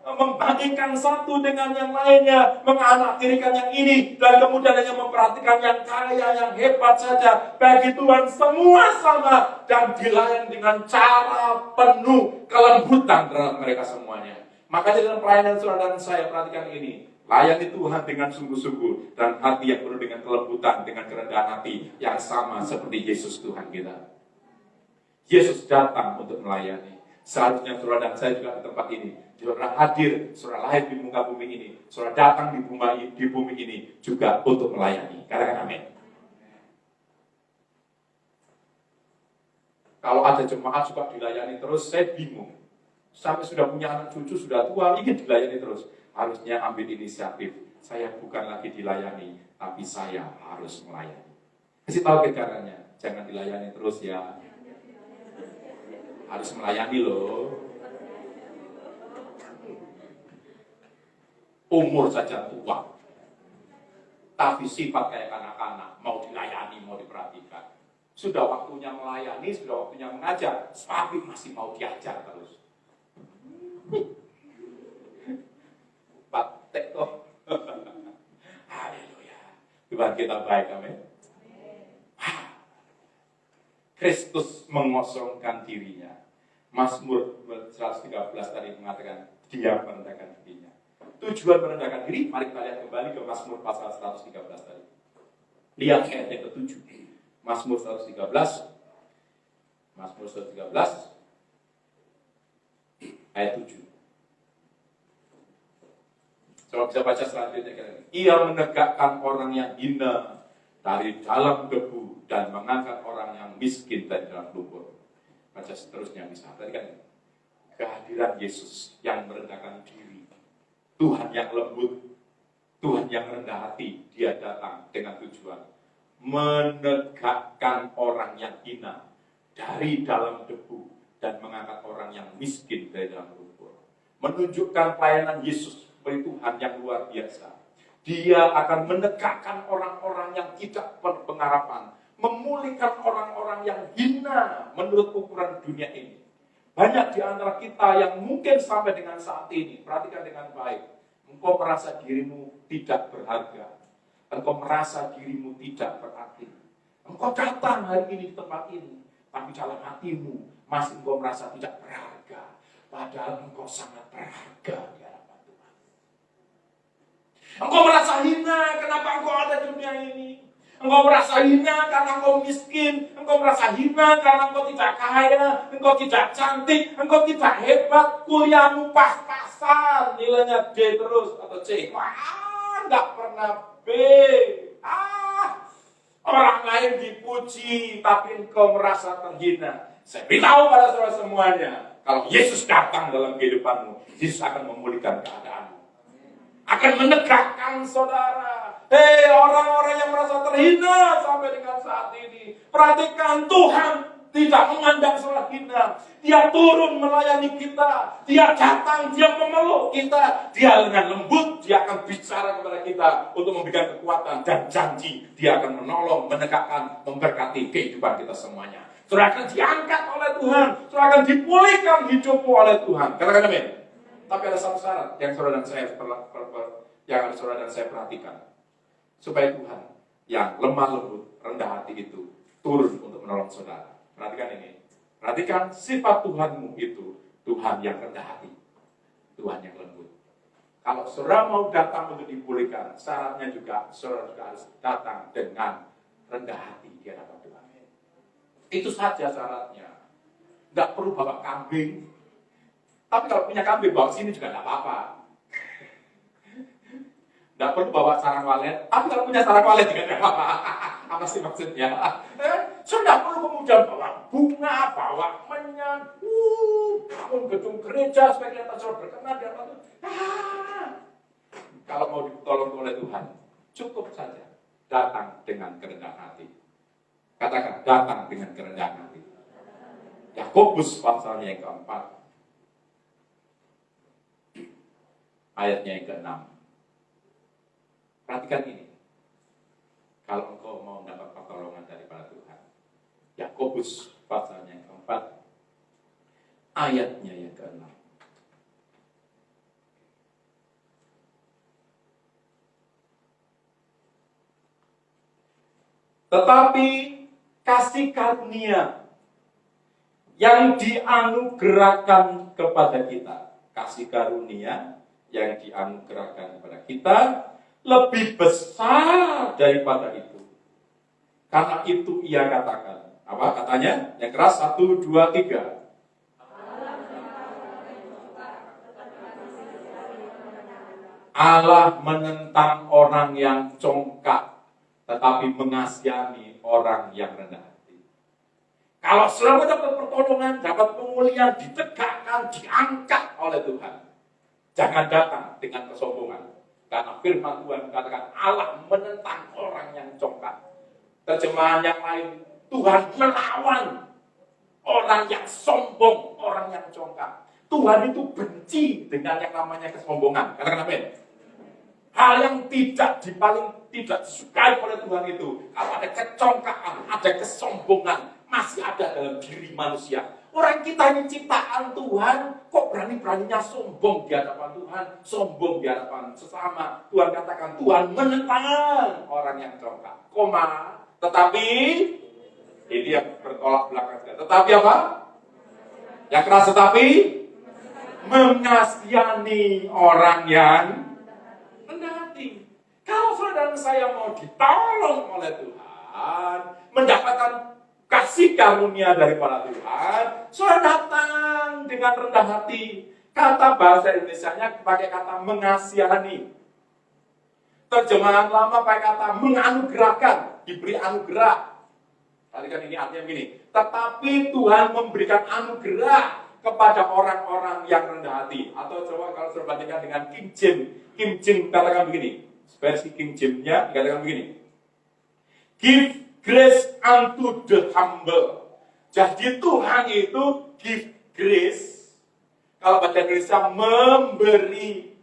membandingkan satu dengan yang lainnya, menganaktirikan yang ini, dan kemudian hanya memperhatikan yang kaya, yang hebat saja. Bagi Tuhan semua sama, dan dilayani dengan cara penuh kelembutan terhadap mereka semuanya. Makanya dalam pelayanan saudara dan saya, perhatikan ini. Layani Tuhan dengan sungguh-sungguh, dan hati yang penuh dengan kelembutan, dengan kerendahan hati, yang sama seperti Yesus Tuhan kita. Yesus datang untuk melayani. Seharusnya saudara dan saya juga di tempat ini. Saudara hadir, saudara lahir di muka bumi ini, saudara datang di bumi ini juga untuk melayani. Katakan amin. Kalau ada jemaat suka dilayani terus, saya bingung. Sampai sudah punya anak cucu, sudah tua, ingin dilayani terus. Harusnya ambil inisiatif. Saya bukan lagi dilayani, tapi saya harus melayani. Kasih tahu ke caranya, jangan dilayani terus ya. Harus melayani loh. Umur saja tua, tapi sifat kayak anak-anak, mau dilayani, mau diperhatikan. Sudah waktunya melayani, sudah waktunya mengajar, tapi masih mau diajar terus. Patek toh. Haleluya. Tuhan kita baik, amin. Kristus mengosongkan dirinya. Mazmur 113 tadi mengatakan dia merendahkan dirinya. Tujuan merendahkan diri, mari kita lihat kembali ke Mazmur pasal 113 tadi. Lihat ayat yang ke-7. Mazmur 113. Mazmur 113 ayat 7. Coba bisa baca selanjutnya. Ia menegakkan orang yang hina dari dalam debu dan mengangkat orang yang miskin dari dalam lumpur. Baca seterusnya bisa. Tadi kan kehadiran Yesus yang merendahkan diri, Tuhan yang lembut, Tuhan yang rendah hati, dia datang dengan tujuan menegakkan orang yang hina dari dalam debu dan mengangkat orang yang miskin dari dalam lumpur. Menunjukkan pelayanan Yesus sebagai Tuhan yang luar biasa. Dia akan menegakkan orang-orang yang tidak berpengharapan, memulihkan orang-orang yang hina menurut ukuran dunia ini. Banyak di antara kita yang mungkin sampai dengan saat ini, perhatikan dengan baik, engkau merasa dirimu tidak berharga, engkau merasa dirimu tidak berarti. Engkau datang hari ini di tempat ini, tapi dalam hatimu masih engkau merasa tidak berharga, padahal engkau sangat berharga di hadapan Tuhan. Engkau merasa hina, kenapa engkau ada di dunia ini? Engkau merasa hina karena engkau miskin. Engkau merasa hina karena engkau tidak kaya. Engkau tidak cantik. Engkau tidak hebat. Kuliahmu pas-pasan. Nilainya D terus atau C. Wah, nggak pernah B. Orang lain dipuji, tapi engkau merasa terhina. Saya beritahu pada saudara semuanya, kalau Yesus datang dalam kehidupanmu, Yesus akan memulihkan keadaanmu. Akan menegakkan saudara. Hei, orang-orang yang merasa terhina sampai dengan saat ini, perhatikan, Tuhan tidak memandang saudara hina. Dia turun melayani kita. Dia datang, dia memeluk kita. Dia dengan lembut, dia akan bicara kepada kita untuk memberikan kekuatan dan janji. Dia akan menolong, menegakkan, memberkati kehidupan kita semuanya. Saudara akan diangkat oleh Tuhan. Saudara akan dipulihkan hidupmu oleh Tuhan. Katakan amin. Tapi ada satu syarat yang saudara dan saya perhatikan. Supaya Tuhan yang lemah lembut, rendah hati itu turun untuk menolong saudara. Perhatikan ini. Perhatikan sifat Tuhanmu itu Tuhan yang rendah hati. Tuhan yang lembut. Kalau saudara mau datang untuk dipulihkan, syaratnya juga saudara juga harus datang dengan rendah hati di hadapan Tuhan. Itu saja syaratnya. Nggak perlu bawa kambing. Tapi kalau punya kambing, bawa sini juga nggak apa-apa. Nggak perlu bawa sarang walet. Tapi kalau punya sarang walet juga nggak apa-apa. Apa sih maksudnya? Sudah perlu kemudian bawa bunga, bawa menyan, bangun gedung gereja supaya kelihatan saudara berkenan di hadapan Tuhan. Kalau mau ditolong oleh Tuhan, cukup saja datang dengan kerendahan hati. Katakan, datang dengan kerendahan hati. Yakobus pasalnya yang keempat, ayatnya yang ke-6. Perhatikan ini. Kalau engkau mau mendapat pertolongan daripada Tuhan. Yakobus pasalnya yang keempat, ayatnya yang ke-6. Tetapi kasih karunia yang dianugerahkan kepada kita, kasih karunia yang dianugerahkan kepada kita lebih besar daripada itu. Karena itu ia katakan. Apa katanya? Yang keras, 1, 2, 3. Allah menentang orang yang congkak, tetapi mengasihani orang yang rendah hati. Kalau selama dapat pertolongan, dapat pemulihan, ditegakkan, diangkat oleh Tuhan, jangan datang dengan kesombongan. Karena firman Tuhan katakan Allah menentang orang yang congkak. Terjemahan yang lain, Tuhan melawan orang yang sombong, orang yang congkak. Tuhan itu benci dengan yang namanya kesombongan. Katakan amin. Hal yang tidak disukai oleh Tuhan itu, kalau ada kecongkakan, ada kesombongan, masih ada dalam diri manusia. Orang kita ini ciptaan Tuhan, kok berani-beraninya sombong di hadapan Tuhan, sombong di hadapan sesama. Tuhan katakan, Tuhan menentang orang yang congkak. Tetapi, ini yang bertolak belakang. Tetapi apa? Yang keras tetapi, mengasihani orang yang rendah hati. Kalau saudara dan saya mau ditolong oleh Tuhan, mendapatkan kasih karunia daripada Tuhan, saudara datang dengan rendah hati. Kata bahasa Indonesianya pakai kata mengasihani. Terjemahan lama pakai kata menganugerahkan, diberi anugerah. Tadi kan ini artinya begini. Tetapi Tuhan memberikan anugerah kepada orang-orang yang rendah hati. Atau coba kalau saya bandingkan dengan King James. King James katakan begini. Versi King James-nya dikatakan begini. Give grace unto the humble. Jadi Tuhan itu give grace. Kalau bahasa Indonesia memberi,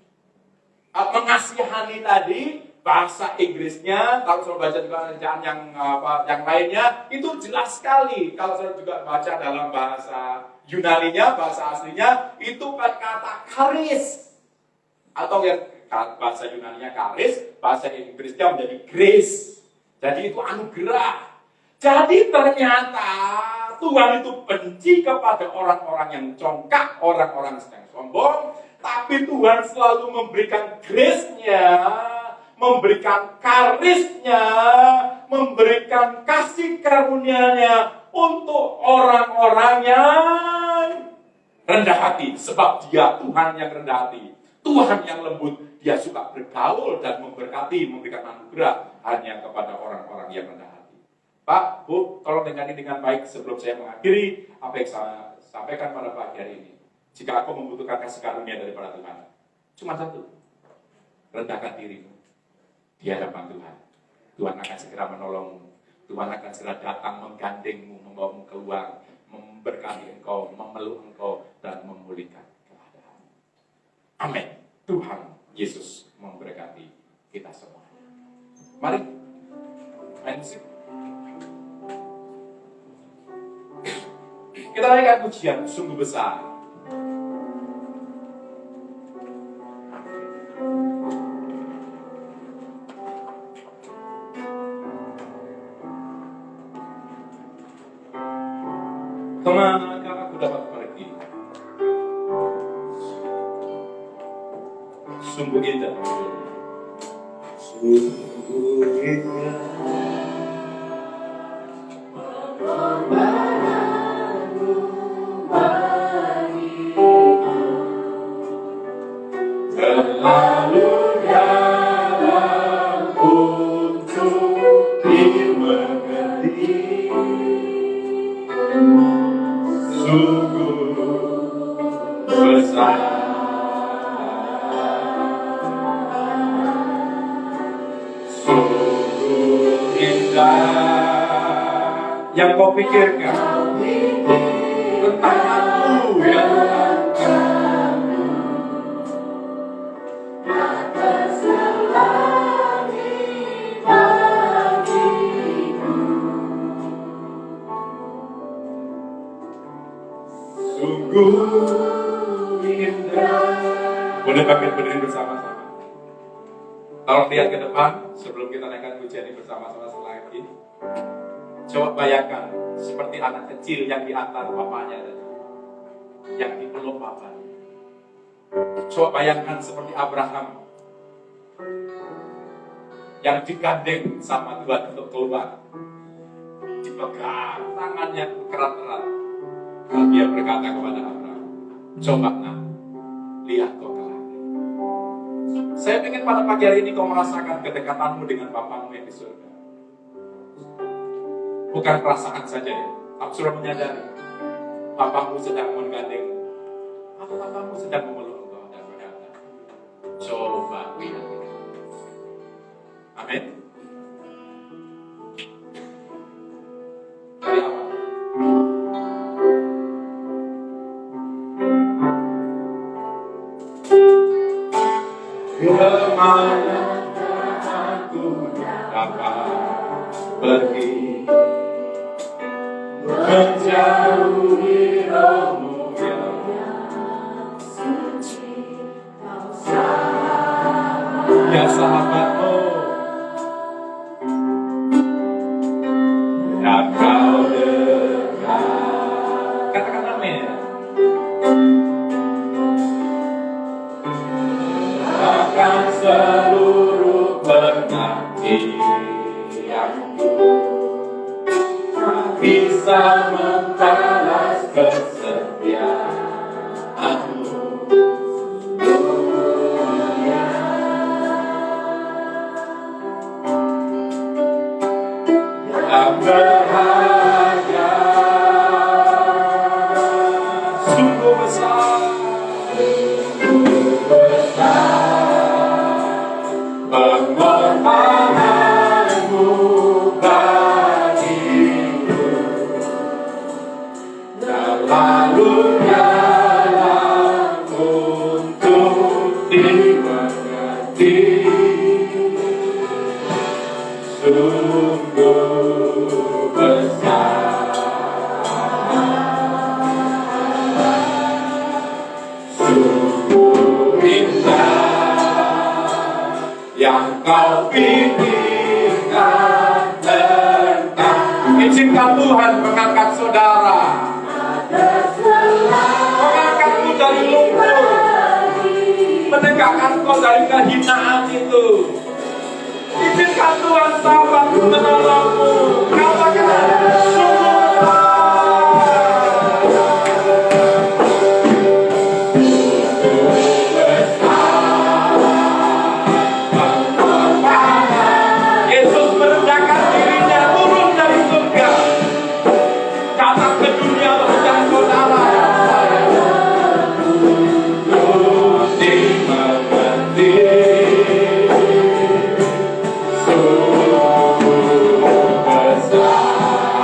mengasihani tadi. Bahasa Inggrisnya, kalau saya baca juga bacaan yang lainnya, itu jelas sekali. Kalau saya juga baca dalam bahasa Yunaninya, bahasa aslinya, itu kata charis. Atau yang bahasa Yunaninya charis, bahasa Inggrisnya menjadi grace. Jadi itu anugerah. Jadi ternyata Tuhan itu benci kepada orang-orang yang congkak, orang-orang yang sombong, tapi Tuhan selalu memberikan grace-nya, memberikan karisnya, memberikan kasih karunia-Nya untuk orang-orang yang rendah hati. Sebab Dia Tuhan yang rendah hati, Tuhan yang lembut. Dia suka bergaul dan memberkati, memberikan anugerah hanya kepada orang-orang yang rendah hati. Pak, Bu, tolong dengar ini dengan baik sebelum saya mengakhiri apa yang saya sampaikan pada pagi hari ini. Jika aku membutuhkan kasih karunia daripada Tuhan, cuma satu, rendahkan dirimu di hadapan Tuhan. Tuhan akan segera menolongmu. Tuhan akan segera datang menggandengmu, membawamu keluar, memberkati engkau, memeluk engkau, dan memulihkan keadaanmu. Amin. Tuhan Yesus memberkati kita semua. Mari main musik. Kita naikkan pujian sungguh besar. Kemanakah aku dapat pergi? Sungguh indah. Sungguh indah. Terlalu dalam untuk dimengerti. Sungguh besar. Sungguh indah. Yang kau pikirkan tentang aku ya Tuhan. Atas langit bagiku. Sungguh indah. Boleh bangkit berdiri bersama-sama. Tolong lihat ke depan sebelum kita naikkan pujian ini bersama-sama lagi. Coba bayangkan seperti anak kecil yang diantar papanya tadi, yang dipeluk papanya. Coba bayangkan seperti Abraham yang digandeng sama Tuhan untuk keluar, dipegang tangannya erat-erat. Lalu dia berkata kepada Abraham, coba nak, lihat kau ke langit. Saya ingin pada pagi hari ini kau merasakan kedekatanmu dengan Bapamu yang di surga. Bukan perasaan saja ya, tapi sudah menyadari Bapamu sedang menggandengmu, atau Bapamu sedang memeluk engkau dan berkata, coba lihat. Amin. Dari awal. Kemana aku dapat pergi, menjauhi rohmu yang suci, kau sahabat, ya sahabatmu, ya kau dekat. Katakan amin. Akan seluruh penyakit yang bisa membalas kesetiaanmu. Yang berharga, sungguh besar, pengorbananmu bagiku terlalu dalam untuk dimengerti. Sungguh besar, sungguh indah yang kau pikirkan tentang. Izinkan Tuhan mengangkat saudara, mengangkatmu dari lumpur, menegakkan kau dari kehinaan itu. Izinkan Tuhan sahabatku menolongmu. Katakan, sungguh Yesus merendahkan dirinya turun dari surga, datang ke dunia menjadi saudara yang saya. Budi mengerti, sungguh besar.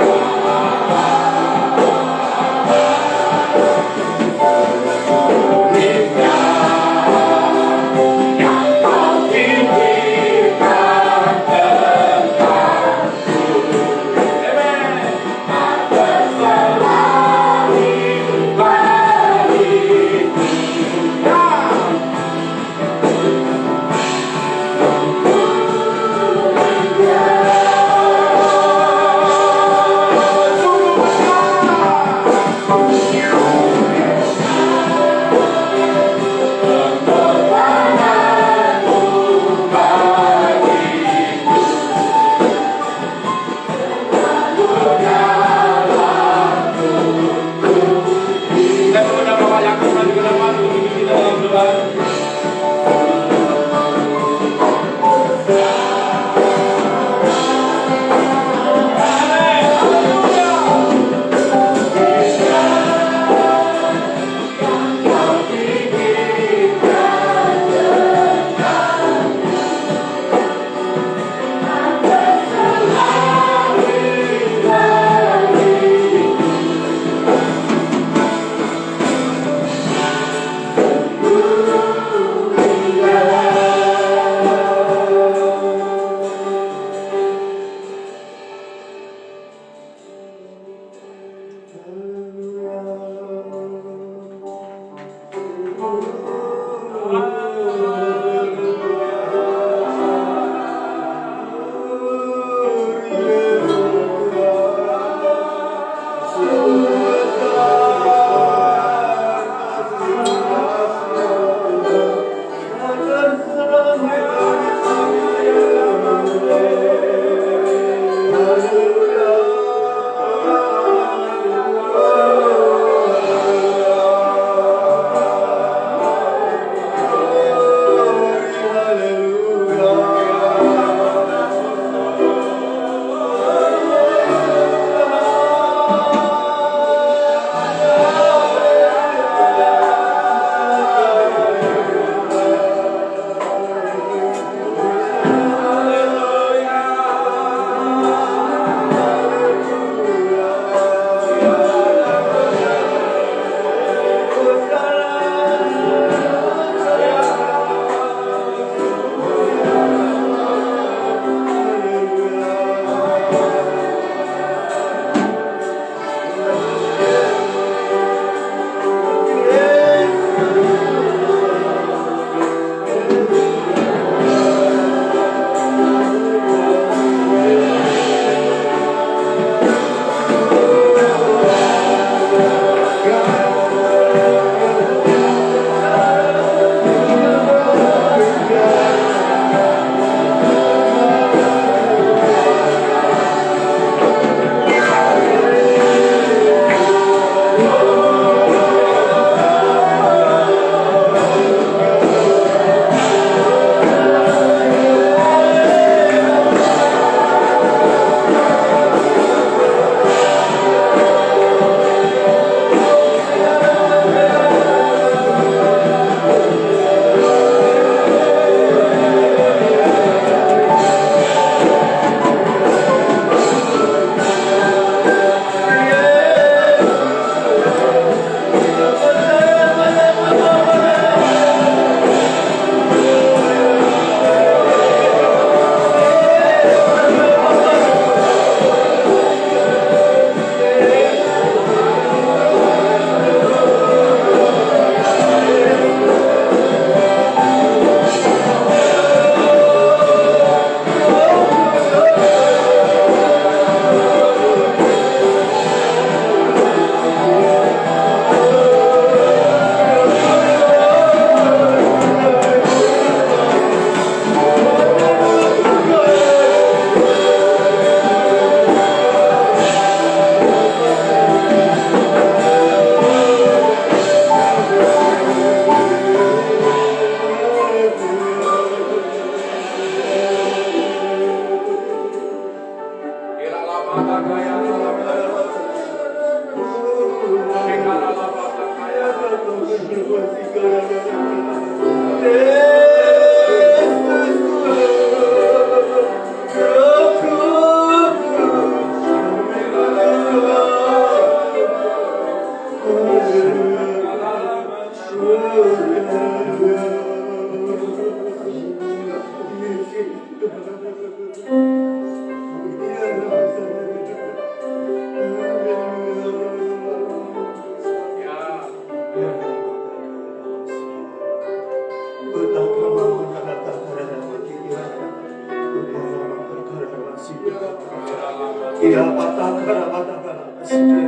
Haleluya.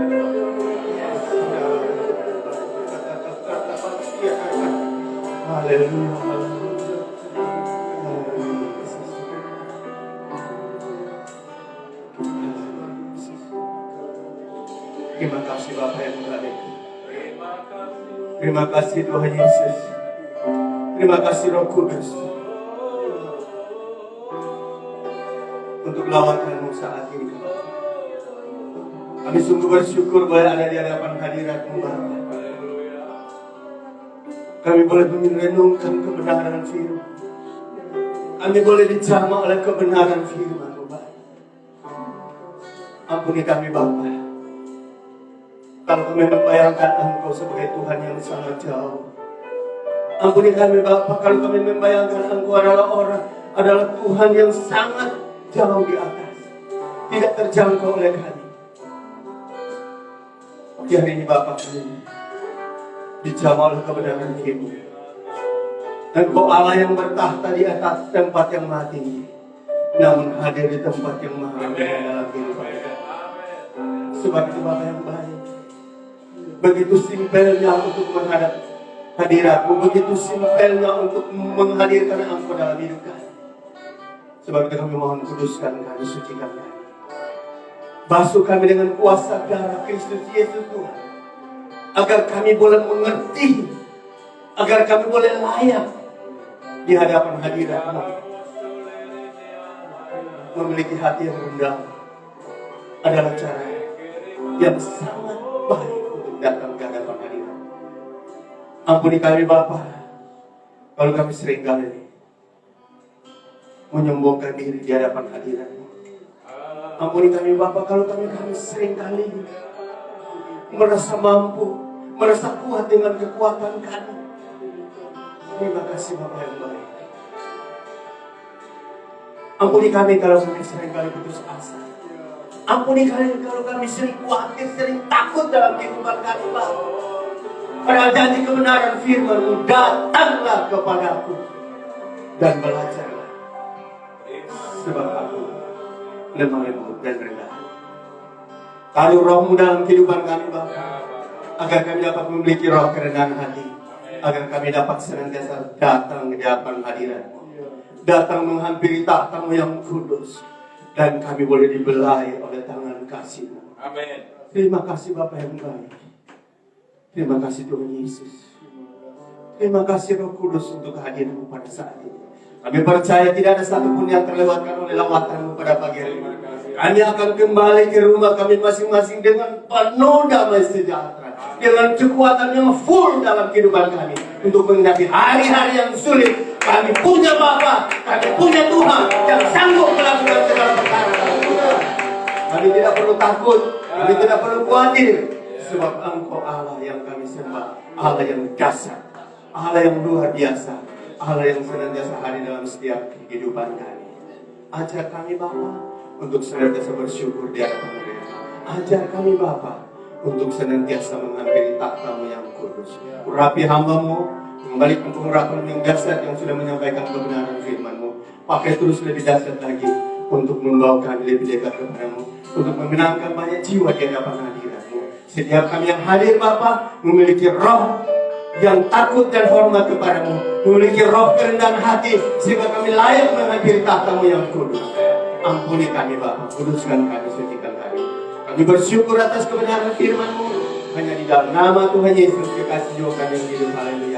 Terima kasih Bapa yang baik. Terima kasih Tuhan Yesus. Terima kasih Roh Kudus untuk lawatan-Mu saat ini. Kami sungguh bersyukur boleh ada di hadapan hadirat-Mu Bapa. Kami boleh merenungkan kebenaran firman. Kami boleh dijamah oleh kebenaran firman-Mu Bapa. Ampuni kami Bapa, kalau kami membayangkan Engkau sebagai Tuhan yang sangat jauh. Ampuni kami Bapa, kalau kami membayangkan Engkau adalah Tuhan yang sangat jauh di atas, tidak terjangkau oleh kami. Di hari ini Bapa, kami dijamah oleh kebenaran firman. Engkau Allah yang bertahta di atas tempat yang maha tinggi, namun hadir di tempat yang maha rendah dalam kehidupan. Sebab itu Bapa yang baik, begitu simpelnya untuk menghadap hadirat-Mu, begitu simpelnya untuk menghadirkan Engkau dalam hidup kami. Sebab itu kami mohon, kuduskan kami, sucikan kami. Basuh kami dengan kuasa darah Kristus Yesus Tuhan, agar kami boleh mengerti, agar kami boleh layak di hadapan hadirat-Mu. Memiliki hati yang rendah adalah cara yang sangat baik untuk datang ke hadapan hadirat. Ampuni kami Bapa, kalau kami seringkali menyombongkan diri di hadapan hadirat-Mu. Ampuni kami Bapa, kalau kami seringkali merasa mampu, merasa kuat dengan kekuatan kami. Terima kasih Bapa yang baik. Ampuni kami kalau kami seringkali putus asa. Ampuni kami kalau kami sering khawatir, sering takut dalam kehidupan kami Bapa. Padahal janji kebenaran firman-Mu, datanglah kepadaku dan belajarlah. Sebab aku lemah lembut dan rendah. Taruh Roh-Mu dalam kehidupan kami Bapa, agar kami dapat memiliki roh kerendahan hati, agar kami dapat senantiasa datang di hadapan hadirat-Mu, datang menghampiri tahta-Mu yang kudus, dan kami boleh dibelai oleh tangan kasih-Mu. Amin. Terima kasih Bapa yang baik. Terima kasih Tuhan Yesus. Terima kasih Roh Kudus untuk kehadiran-Mu pada saat ini. Kami percaya tidak ada satupun yang terlewatkan oleh lawatan-Mu pada pagi hari ini. Kami akan kembali ke rumah kami masing-masing dengan penuh damai sejahtera, dengan kekuatan yang full dalam kehidupan kami untuk menghadapi hari-hari yang sulit. Kami punya Bapa, kami punya Tuhan yang sanggup melakukan segala perkara dalam hidup. Kami tidak perlu takut, kami tidak perlu khawatir, sebab Engkau Allah yang kami sembah, Allah yang dahsyat, Allah yang luar biasa, Allah yang senantiasa hadir dalam setiap kehidupan kami. Ajar kami Bapa untuk senantiasa bersyukur di hadapan Dia. Ajar kami Bapa untuk senantiasa menghampiri tahta-Mu yang kudus. Urapi hamba-Mu, mengembalikan pengurapan yang dahsyat yang sudah menyampaikan kebenaran firman-Mu. Pakai terus lebih dahsyat lagi untuk membawa kami lebih dekat kepada-Mu, untuk memenangkan banyak jiwa di hadapan hadirat-Mu. Setiap kami yang hadir Bapa memiliki roh yang takut dan hormat kepada-Mu, memiliki roh kerendahan hati, sehingga kami layak menghampiri tahta-Mu yang kudus. Ampuni kami Bapa, kuduskan kami, sucikan kami. Kami bersyukur atas kebenaran firman-Mu. Hanya di dalam nama Tuhan Yesus, kekasih jiwa kami yang hidup. Haleluya.